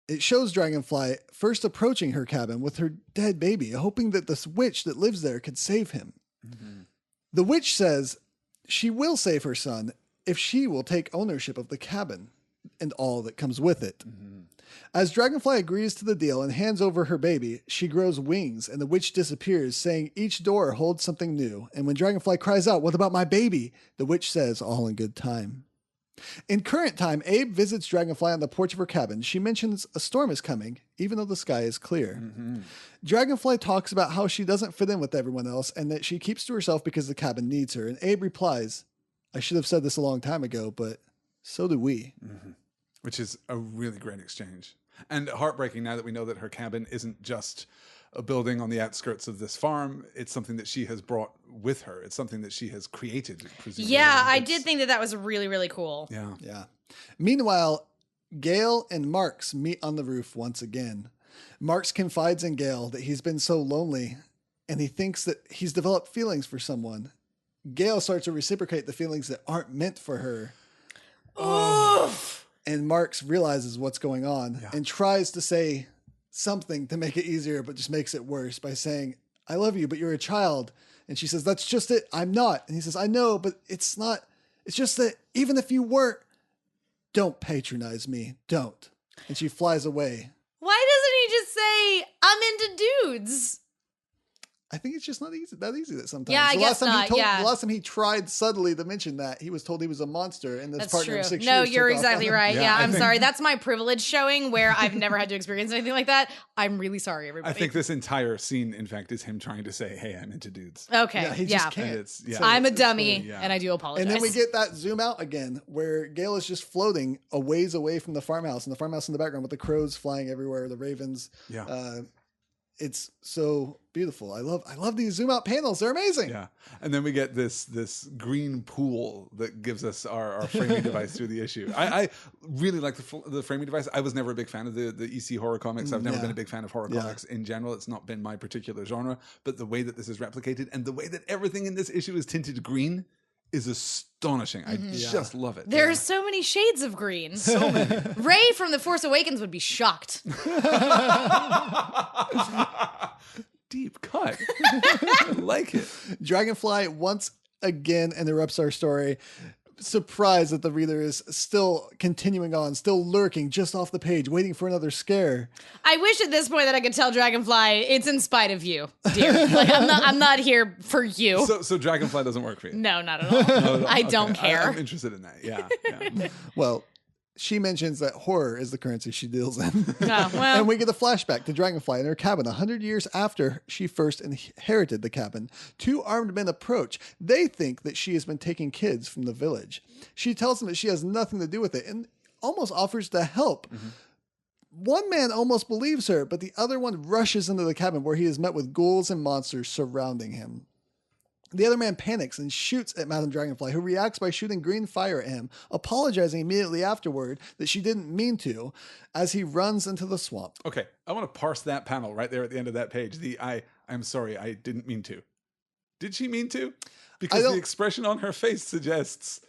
C: It shows Dragonfly first approaching her cabin with her dead baby, hoping that the witch that lives there could save him. The witch says she will save her son if she will take ownership of the cabin and all that comes with it. As Dragonfly agrees to the deal and hands over her baby, she grows wings and the witch disappears, saying each door holds something new. And when Dragonfly cries out, "What about my baby?" the witch says, "All in good time." In current time, Abe visits Dragonfly on the porch of her cabin. She mentions a storm is coming, even though the sky is clear. Dragonfly talks about how she doesn't fit in with everyone else and that she keeps to herself because the cabin needs her. And Abe replies, "I should have said this a long time ago, but so do we."
B: Which is a really great exchange. And heartbreaking now that we know that her cabin isn't just a building on the outskirts of this farm. It's something that she has brought with her. It's something that she has created, presumably.
A: Yeah, I did think that was really, really cool.
B: Yeah.
C: Yeah. Meanwhile, Gale and Marks meet on the roof once again. Marks confides in Gale that he's been so lonely and he thinks that he's developed feelings for someone. Gale starts to reciprocate the feelings that aren't meant for her. And Marks realizes what's going on and tries to say something to make it easier, but just makes it worse by saying, I love you, but you're a child. And she says, that's just it. I'm not. And he says, I know, but it's not. It's just that even if you weren't, don't patronize me. Don't. And she flies away.
A: Why doesn't he just say, I'm into dudes?
C: I think it's just not that easy that sometimes.
A: Yeah, I guess not.
C: The last time he tried subtly to mention that, he was told he was a monster, and this
A: That's
C: partner
A: true.
C: of 6
A: No,
C: years
A: you're
C: took off on
A: exactly
C: him.
A: right. Yeah, I'm
B: think-
A: sorry. That's my privilege showing where I've never had to experience anything like that. I'm really sorry, everybody.
B: I think this entire scene, in fact, is him trying to say, hey, I'm into dudes.
A: Okay.
C: Yeah, he
A: Yeah.
C: just can't.
B: And it's, yeah.
A: I'm a
C: It's
A: dummy,
B: funny, yeah.
A: and I do apologize.
C: And then we get that zoom out again where Gale is just floating a ways away from the farmhouse, and the farmhouse in the background with the crows flying everywhere, the ravens.
B: Yeah.
C: It's so beautiful. I love these zoom out panels. They're amazing.
B: Yeah, and then we get this green pool that gives us our framing device through the issue. I really like the framing device. I was never a big fan of the EC horror comics. I've never been a big fan of horror comics in general. It's not been my particular genre. But the way that this is replicated and the way that everything in this issue is tinted green is astonishing. I just love it.
A: There are so many shades of green. So many. Rey from The Force Awakens would be shocked.
B: Deep cut. I like it.
C: Dragonfly once again interrupts our story, surprised that the reader is still continuing on, still lurking just off the page, waiting for another scare.
A: I wish at this point that I could tell Dragonfly it's in spite of you, dear. Like I'm not here for you.
B: So Dragonfly doesn't work for you?
A: No, not at all. I don't care.
B: I'm interested in that. Yeah.
C: Well, she mentions that horror is the currency she deals in.
A: Oh, well.
C: And we get a flashback to Dragonfly in her cabin 100 years after she first inherited the cabin. 2 armed men approach. They think that she has been taking kids from the village. She tells them that she has nothing to do with it and almost offers to help. One man almost believes her, but the other one rushes into the cabin where he is met with ghouls and monsters surrounding him. The other man panics and shoots at Madame Dragonfly, who reacts by shooting green fire at him, apologizing immediately afterward that she didn't mean to, as he runs into the swamp.
B: Okay, I want to parse that panel right there at the end of that page. I'm sorry, I didn't mean to. Did she mean to? Because the expression on her face suggests,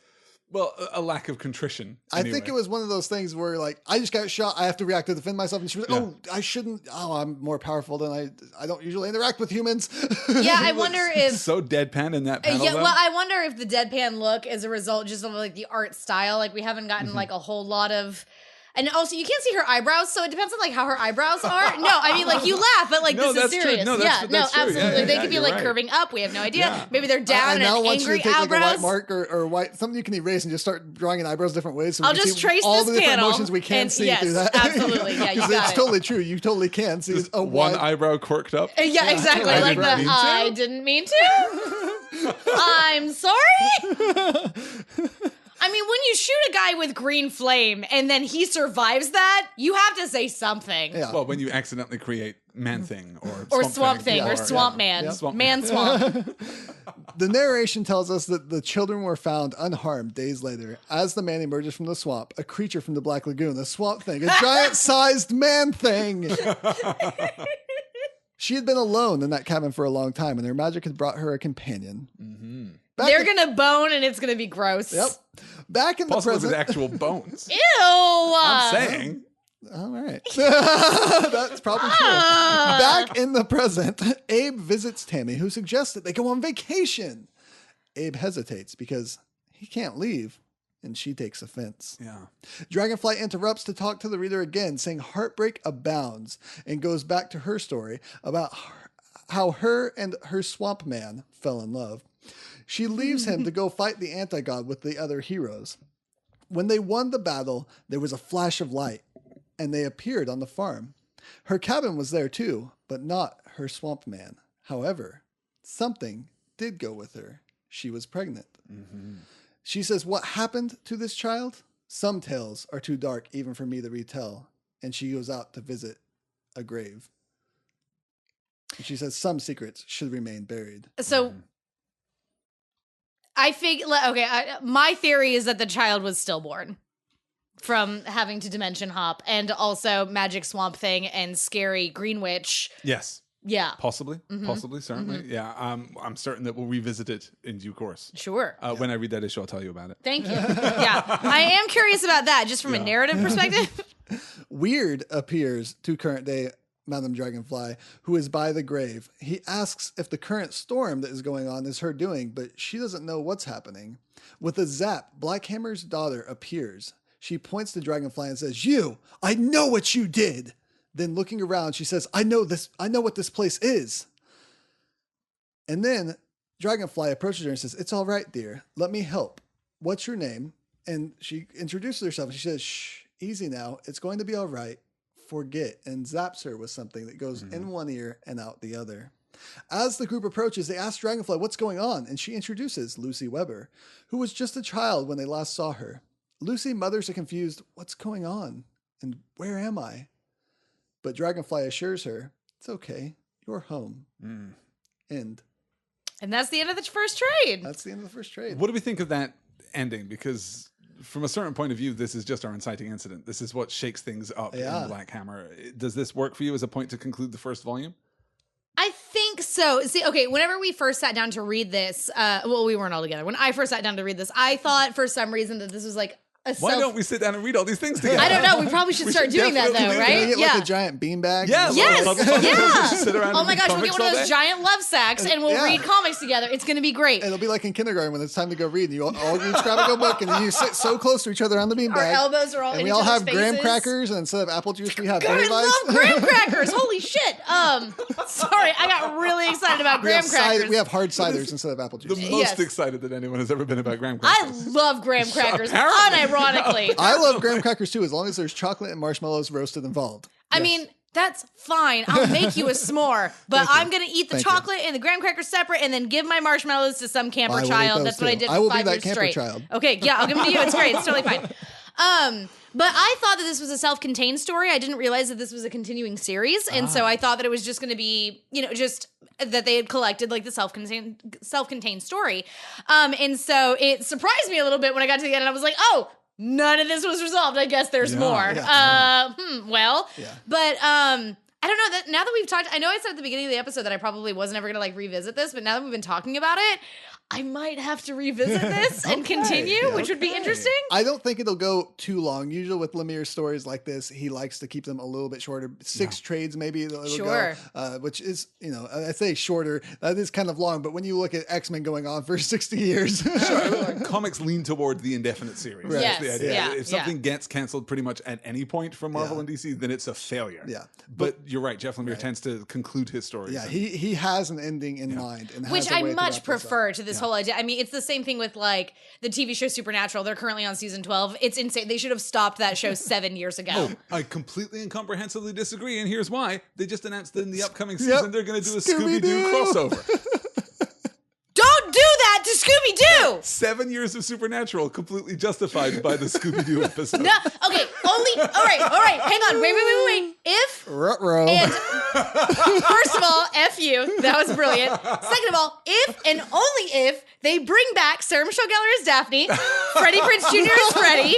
B: well, a lack of contrition.
C: I think it was one of those things where, like, I just got shot, I have to react to defend myself, and she was like, I shouldn't, I'm more powerful than I don't usually interact with humans.
A: Yeah, I wonder if...
B: so deadpan in that panel,
A: Yeah,
B: though.
A: well, I wonder if the deadpan look is a result just of, like, the art style. Like, we haven't gotten, like, a whole lot of... And also, you can't see her eyebrows, so it depends on, like, how her eyebrows are. No, I mean, like, you laugh, but, like,
B: No,
A: this is
B: that's true.
A: serious.
B: No, that's true.
A: Absolutely.
B: Yeah,
A: they could be,
B: you're
A: like,
B: right.
A: curving up. We have no idea.
B: Yeah.
A: Maybe they're down
C: I
A: and
C: now want you
A: angry
C: to take
A: eyebrows.
C: like a white mark or white, something you can erase and just start drawing in eyebrows different ways. So we
A: I'll
C: can
A: just
C: see
A: trace
C: all
A: this
C: the different
A: panel
C: emotions we can
A: and-
C: see
A: yes,
C: through that.
A: absolutely. Yeah, you
C: 'Cause
A: got
C: it's
A: it.
C: totally true. You totally can see a
B: One
C: wide
B: eyebrow quirked up.
A: Yeah, exactly.
C: I
A: Like
C: didn't
A: the
B: mean to.
A: I didn't mean to. I'm sorry. I mean, when you shoot a guy with green flame and then he survives that, you have to say something.
C: Yeah.
B: Well, when you accidentally create Man-Thing
A: Or Swamp Thing, or
C: Yeah.
A: Swamp Man.
C: Yeah.
B: Swamp
A: Man Swamp.
C: The narration tells us that the children were found unharmed days later. As the man emerges from the swamp, a creature from the Black Lagoon, a swamp thing, a giant-sized man thing. She had been alone in that cabin for a long time, and her magic had brought her a companion.
A: They're going to bone and it's going to be gross.
C: Yep. Back in the
B: Possibly
C: present.
B: with actual bones.
A: Ew.
B: I'm saying.
C: All right. That's probably true. Back in the present, Abe visits Tammy, who suggests that they go on vacation. Abe hesitates because he can't leave, and she takes offense.
B: Yeah.
C: Dragonfly interrupts to talk to the reader again, saying heartbreak abounds, and goes back to her story about how her and her swamp man fell in love. She leaves him to go fight the anti-god with the other heroes. When they won the battle, there was a flash of light, and they appeared on the farm. Her cabin was there too, but not her swamp man. However, something did go with her. She was pregnant. She says, what happened to this child? Some tales are too dark even for me to retell. And she goes out to visit a grave. She says some secrets should remain buried.
A: So I my theory is that the child was stillborn from having to dimension hop, and also Magic Swamp Thing and Scary Green Witch.
B: Yes.
A: Yeah.
B: Possibly, certainly. Yeah, I'm certain that we'll revisit it in due course.
A: Sure.
B: When I read that issue, I'll tell you about it.
A: Thank you. Yeah, I am curious about that, just from a narrative perspective.
C: Weird appears to current day Madame Dragonfly, who is by the grave. He asks if the current storm that is going on is her doing, but she doesn't know what's happening. With a zap, Blackhammer's daughter appears. She points to Dragonfly and says, "You, I know what you did." Then looking around, she says, I know what this place is. And then Dragonfly approaches her and says, "It's all right, dear. Let me help. What's your name?" And she introduces herself. She says, "Shh, easy now. It's going to be all right. Forget," and zaps her with something that goes in one ear and out the other. As the group approaches, they ask Dragonfly what's going on, and she introduces Lucy Weber, who was just a child when they last saw her. Lucy mothers are confused, "What's going on? And where am I?" But Dragonfly assures her, "It's okay. You're home." End.
A: And that's the end of the first trade.
C: That's the end of the first trade.
B: What do we think of that ending? Because from a certain point of view, this is just our inciting incident. This is what shakes things up in Black Hammer. Does this work for you as a point to conclude the first volume?
A: I think so. See, okay, whenever we first sat down to read this, well, we weren't all together. When I first sat down to read this, I thought for some reason that this was like
B: why don't we sit down and read all these things together?
A: I don't know. We probably should start doing that, though, right?
C: Get like a giant beanbag.
B: Yeah.
A: Yes.
B: Sit around
A: Oh
B: and
A: my
B: read
A: gosh, we'll get
B: comics
A: one of
B: all
A: those
B: day?
A: giant love sacks and we'll read comics together. It's going to be great.
C: It'll be like in kindergarten when it's time to go read, and you all each grab a book, and then you sit so close to each other on the beanbag.
A: Our elbows are all
C: and
A: in
C: we
A: each
C: all
A: other's
C: have graham
A: faces.
C: crackers, and instead of apple juice, we have
A: God,
C: berry
A: I love graham crackers. Holy shit. Sorry, I got really excited about graham crackers.
C: We have hard ciders instead of apple juice.
B: The most excited that anyone has ever been about graham crackers.
A: I love graham crackers, unironically.
C: I love graham crackers too, as long as there's chocolate and marshmallows roasted involved.
A: I mean, that's fine. I'll make you a s'more, but I'm going to eat the chocolate and the graham crackers separate and then give my marshmallows to some camper child. That's what I did for 5 years straight.
C: Child.
A: Okay, yeah, I'll give them to you. It's great. It's totally fine. But I thought that this was a self-contained story. I didn't realize that this was a continuing series. And so I thought that it was just going to be, just that they had collected like the self-contained story. And so it surprised me a little bit when I got to the end and I was like, oh, none of this was resolved. I guess there's more.
C: Yeah.
A: But I don't know that now that we've talked, I know I said at the beginning of the episode that I probably wasn't ever going to like revisit this, but now that we've been talking about it, I might have to revisit this and continue, which would be interesting.
C: I don't think it'll go too long. Usually with Lemire's stories like this, he likes to keep them a little bit shorter. 6 trades maybe it'll go, which is, I say shorter. That is kind of long, but when you look at X-Men going on for 60 years.
B: Comics lean toward the indefinite series.
C: Right.
B: That's the idea.
A: Yeah.
B: If something gets canceled pretty much at any point from Marvel and DC, then it's a failure.
C: Yeah.
B: But you're right. Jeff Lemire tends to conclude his stories.
C: Yeah, he has an ending in mind. And
A: which
C: has a
A: I
C: way to
A: much
C: wrap this
A: prefer
C: up.
A: to this whole idea. I mean, it's the same thing with like the TV show Supernatural. They're currently on season 12. It's insane. They should have stopped that show 7 years ago.
B: Oh, I completely and comprehensively disagree, and here's why. They just announced that in the upcoming season they're going to do a Scooby-Doo crossover.
A: Don't do that to Scooby-Doo!
B: 7 years of Supernatural completely justified by the Scooby-Doo episode.
A: No, okay, all right, hang on, wait. If,
C: Ruh-roh.
A: and first of all, F you, that was brilliant. Second of all, if and only if they bring back Sarah Michelle Gellar as Daphne, Freddie Prinze Jr. as Freddy,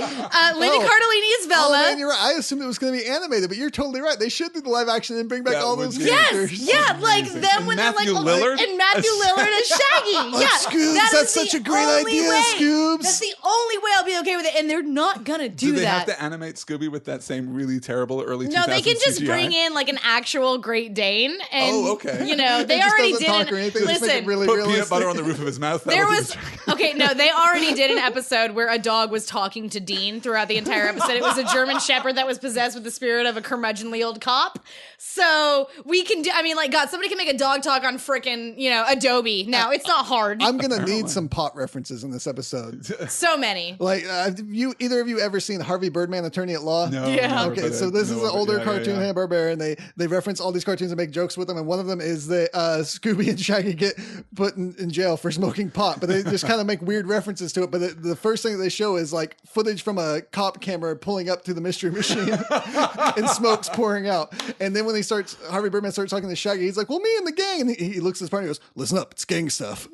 A: Linda Cardellini as Velma.
C: Oh man, you're right. I assumed it was going to be animated, but you're totally right. They should do the live action and bring back all those characters.
A: Like them when they're like, and Matthew Lillard as Shaggy.
C: Scoobs, that's such a great idea, Scoobs.
A: That's the only way I'll be okay with it, and they're not gonna do
B: they
A: that.
B: have to animate Scooby with that same really terrible early 2000s
A: No, they can just
B: CGI?
A: Bring in like an actual Great Dane, and they
C: already
A: did. Listen,
C: really
B: put
C: realistic.
B: peanut butter on the roof of his mouth.
A: There was they already did an episode where a dog was talking to Dean throughout the entire episode. It was a German Shepherd that was possessed with the spirit of a curmudgeonly old cop. So we can do. I mean, like, God, somebody can make a dog talk on frickin' Adobe. Now it's not hard.
C: I'm gonna need some pot references in this episode.
A: So many.
C: Like, have either of you ever seen Harvey Birdman, Attorney at Law?
B: No.
A: Yeah.
C: Okay, so this is an older cartoon, Hanna-Barbera, and they reference all these cartoons and make jokes with them, and one of them is that Scooby and Shaggy get put in jail for smoking pot, but they just kind of make weird references to it, but the first thing that they show is like footage from a cop camera pulling up to the mystery machine and smoke's pouring out. And then when Harvey Birdman starts talking to Shaggy, he's like, well, me and the gang. And he looks at his partner and goes, listen up, it's gang stuff.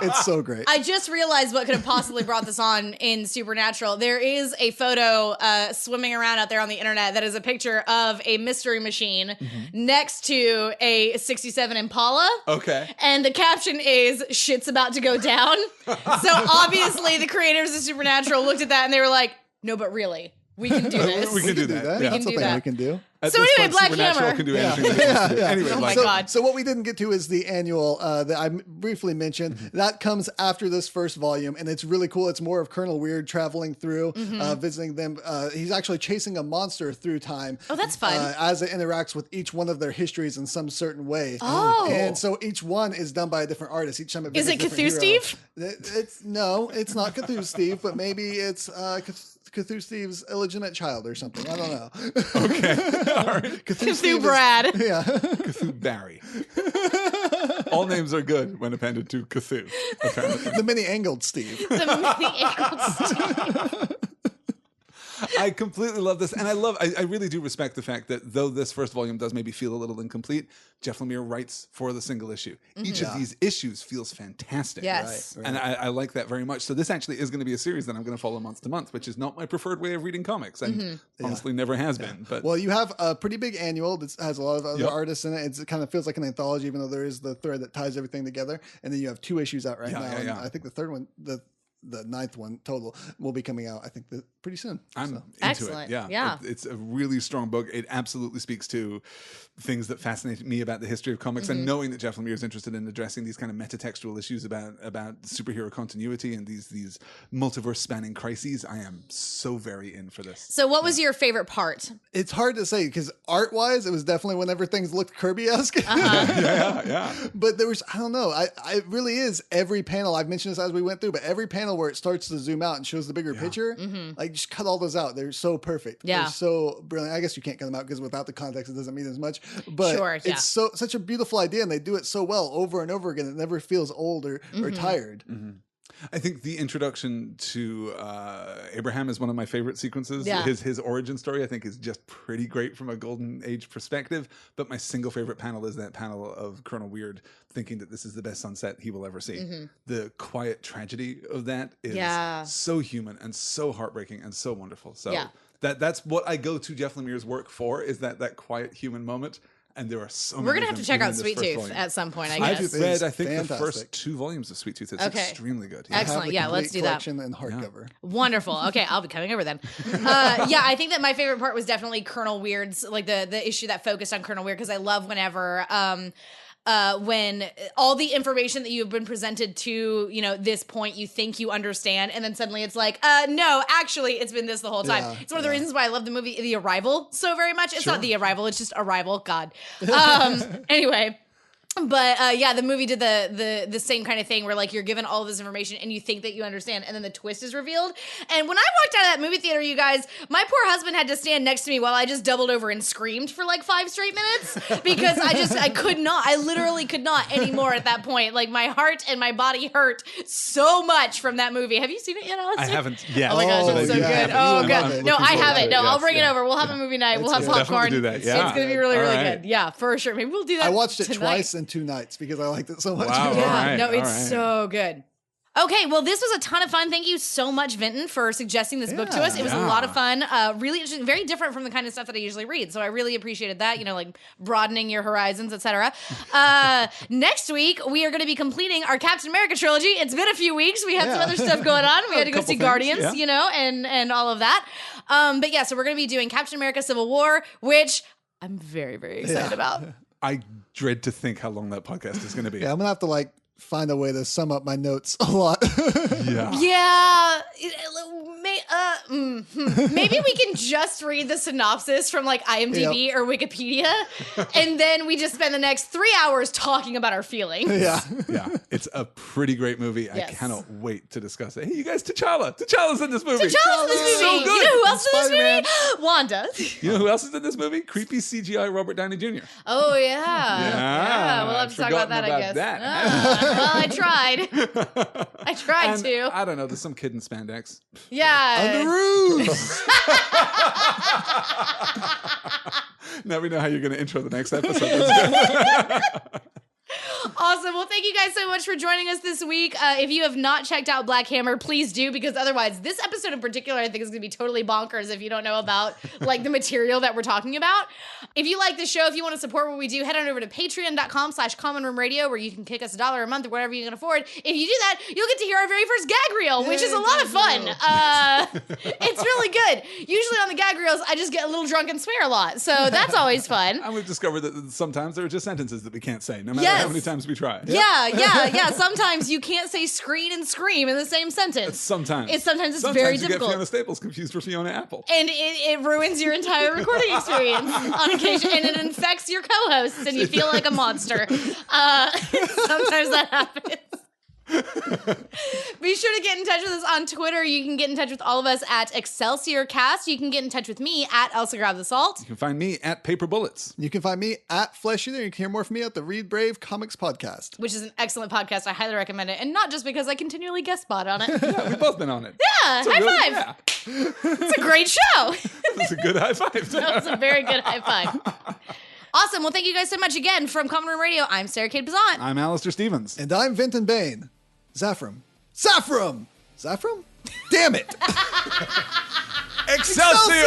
C: It's so great.
A: I just realized what could have possibly brought this on in Supernatural. There is a photo swimming around out there on the internet that is a picture of a mystery machine next to a 67 Impala.
B: Okay.
A: And the caption is, shit's about to go down. So obviously the creators of Supernatural looked at that and they were like, no, but really, we can do this.
B: We can do that.
A: We
B: Yeah.
A: can do that.
C: We can do.
A: So anyway, Black
B: Supernatural
A: Hammer.
B: can do anything that it wants to do. Anyway,
A: Oh my
B: Black
A: God.
C: So what we didn't get to is the annual that I briefly mentioned. That comes after this first volume, and it's really cool. It's more of Colonel Weird traveling through, visiting them. He's actually chasing a monster through time.
A: Oh, that's fun.
C: As it interacts with each one of their histories in some certain way.
A: Oh.
C: And so each one is done by a different artist. Each time
A: Is it Cthulhu Steve?
C: It's not Cthulhu Steve, but maybe it's Cthulhu Steve's illegitimate child or something. I don't know.
B: Okay. All right.
A: Cthulhu Brad.
C: Yeah.
B: Cthulhu Barry. All names are good when appended to Cthulhu, apparently.
C: The many-angled Steve.
A: The angled Steve.
B: I completely love this, and I really do respect the fact that though this first volume does maybe feel a little incomplete, Jeff Lemire writes for the single issue. Each of these issues feels fantastic.
A: Yes.
C: Right.
B: And I like that very much. So this actually is going to be a series that I'm going to follow month to month, which is not my preferred way of reading comics, and honestly never has been. But
C: Well, you have a pretty big annual that has a lot of other artists in it. It kind of feels like an anthology, even though there is the thread that ties everything together. And then you have 2 issues out right now.
B: Yeah.
C: And I think the third one, the 9th one total, will be coming out, I think, pretty soon.
B: I'm into
A: Excellent.
B: it.
A: Yeah.
B: It's a really strong book. It absolutely speaks to things that fascinate me about the history of comics, and knowing that Jeff Lemire is interested in addressing these kind of metatextual issues about superhero continuity and these multiverse spanning crises. I am so very in for this.
A: So what was your favorite part?
C: It's hard to say because art-wise, it was definitely whenever things looked Kirby-esque.
B: Yeah.
C: But there was, I don't know, it really is every panel. I've mentioned this as we went through, but every panel where it starts to zoom out and shows the bigger picture, like just cut all those out. They're so perfect.
A: Yeah.
C: They're so brilliant. I guess you can't cut them out because without the context, it doesn't mean as much. But
A: Sure, yeah.
C: it's such a beautiful idea, and they do it so well over and over again. It never feels old or tired.
B: I think the introduction to Abraham is one of my favorite sequences.
A: Yeah.
B: His origin story, I think, is just pretty great from a Golden Age perspective. But my single favorite panel is that panel of Colonel Weird thinking that this is the best sunset he will ever see. The quiet tragedy of that is so human and so heartbreaking and so wonderful. So that's what I go to Jeff Lemire's work for, is that quiet human moment. And there are so many.
A: We're gonna have to check out
B: in this
A: Sweet
B: first
A: Tooth
B: volume.
A: at some point, I
B: I've
A: guess.
B: read, I think,
C: Fantastic.
B: the first 2 volumes of Sweet Tooth. It's extremely good.
A: Excellent.
C: Have the
A: Yeah, let's
C: complete
A: do that.
C: collection and hardcover.
A: Wonderful. Okay, I'll be coming over then. I think that my favorite part was definitely Colonel Weird's, like the issue that focused on Colonel Weird, because I love whenever when all the information that you've been presented to, this point, you think you understand, and then suddenly it's like, no, actually, it's been this the whole time.
C: Yeah,
A: it's one of the reasons why I love the movie The Arrival so very much. It's not The Arrival, it's just Arrival. God. Anyway. But the movie did the same kind of thing where like you're given all of this information and you think that you understand, and then the twist is revealed. And when I walked out of that movie theater, you guys, my poor husband had to stand next to me while I just doubled over and screamed for like 5 straight minutes because I could not. I literally could not anymore at that point. Like my heart and my body hurt so much from that movie. Have you seen it yet, Alex?
B: I haven't yet.
A: Oh my gosh, it's so good. Oh god. No, I haven't. No, I'll bring it over. We'll have a movie night. We'll have popcorn.
B: Definitely do that. Yeah.
A: It's gonna be really,
B: All
A: really
B: right.
A: good. Yeah, for sure. Maybe we'll do that.
C: I watched it
A: tonight.
C: twice in 2 nights because I liked it so much.
B: Wow.
A: Yeah,
B: All right,
A: no, it's
B: all right.
A: so good. Okay, well, this was a ton of fun. Thank you so much, Vinton, for suggesting this book to us. It was a lot of fun. Really interesting, very different from the kind of stuff that I usually read. So I really appreciated that, like broadening your horizons, etc. Next week, we are going to be completing our Captain America trilogy. It's been a few weeks. We had some other stuff going on. We had to go see
B: things,
A: Guardians,
B: yeah.
A: and all of that. So we're going to be doing Captain America Civil War, which I'm very, very excited about.
B: I dread to think how long that podcast is going to be.
C: Yeah, I'm gonna have to find a way to sum up my notes a lot.
A: Yeah. Maybe we can just read the synopsis from IMDb or Wikipedia, and then we just spend the next 3 hours talking about our feelings.
C: Yeah.
B: Yeah, it's a pretty great movie.
A: Yes.
B: I cannot wait to discuss it. Hey, you guys, T'Challa's in this movie.
A: T'Challa's in this movie.
B: So good.
A: You know who else is in
C: Spider-Man.
A: this movie? Wanda.
B: You know who else is in this movie? Creepy CGI Robert Downey Jr.
A: Oh, yeah. We'll have to talk about that, I guess. Well, I tried. I tried to.
B: I don't know. There's some kid in spandex.
A: Yeah.
C: On the roof.
B: Now we know how you're going to intro the next episode. That's good.
A: Awesome. Well, thank you guys so much for joining us this week. If you have not checked out Black Hammer, please do, because otherwise this episode in particular I think is going to be totally bonkers if you don't know about like the material that we're talking about. If you like the show, if you want to support what we do, head on over to patreon.com/commonroomradio, where you can kick us $1 a month or whatever you can afford. If you do that, you'll get to hear our very first gag reel, which is a lot of fun. It's really good. Usually on the gag reels, I just get a little drunk and swear a lot. So that's always fun.
B: And we've discovered that sometimes there are just sentences that we can't say, no matter how many times we try.
A: Yeah. Sometimes you can't say screen and scream in the same sentence.
B: Sometimes
A: it's very difficult.
B: Sometimes you get Fiona Staples confused for Fiona Apple.
A: And it ruins your entire recording experience on occasion. And it infects your co-hosts and you feel like a monster. Sometimes that happens. Be sure to get in touch with us on Twitter. You can get in touch with all of us at Excelsior Cast. You can get in touch with me at Elsa Grab the Salt.
B: You can find me at Paper Bullets.
C: You can find me at Flesh Eater. You can hear more from me at the Read Brave Comics Podcast,
A: which is an excellent podcast. I highly recommend it. And not just because I continually guest spot on it.
B: Yeah, we've both been on it.
A: Yeah, high five. Yeah. It's a great show.
B: It's a good high five.
A: That was a very good high five. Awesome. Well, thank you guys so much again. From Common Room Radio, I'm Sarah Kate Bazant.
B: I'm Alistair Stevens.
C: And I'm Vinton Bain. Zaffram. Damn it!
B: Excelsior!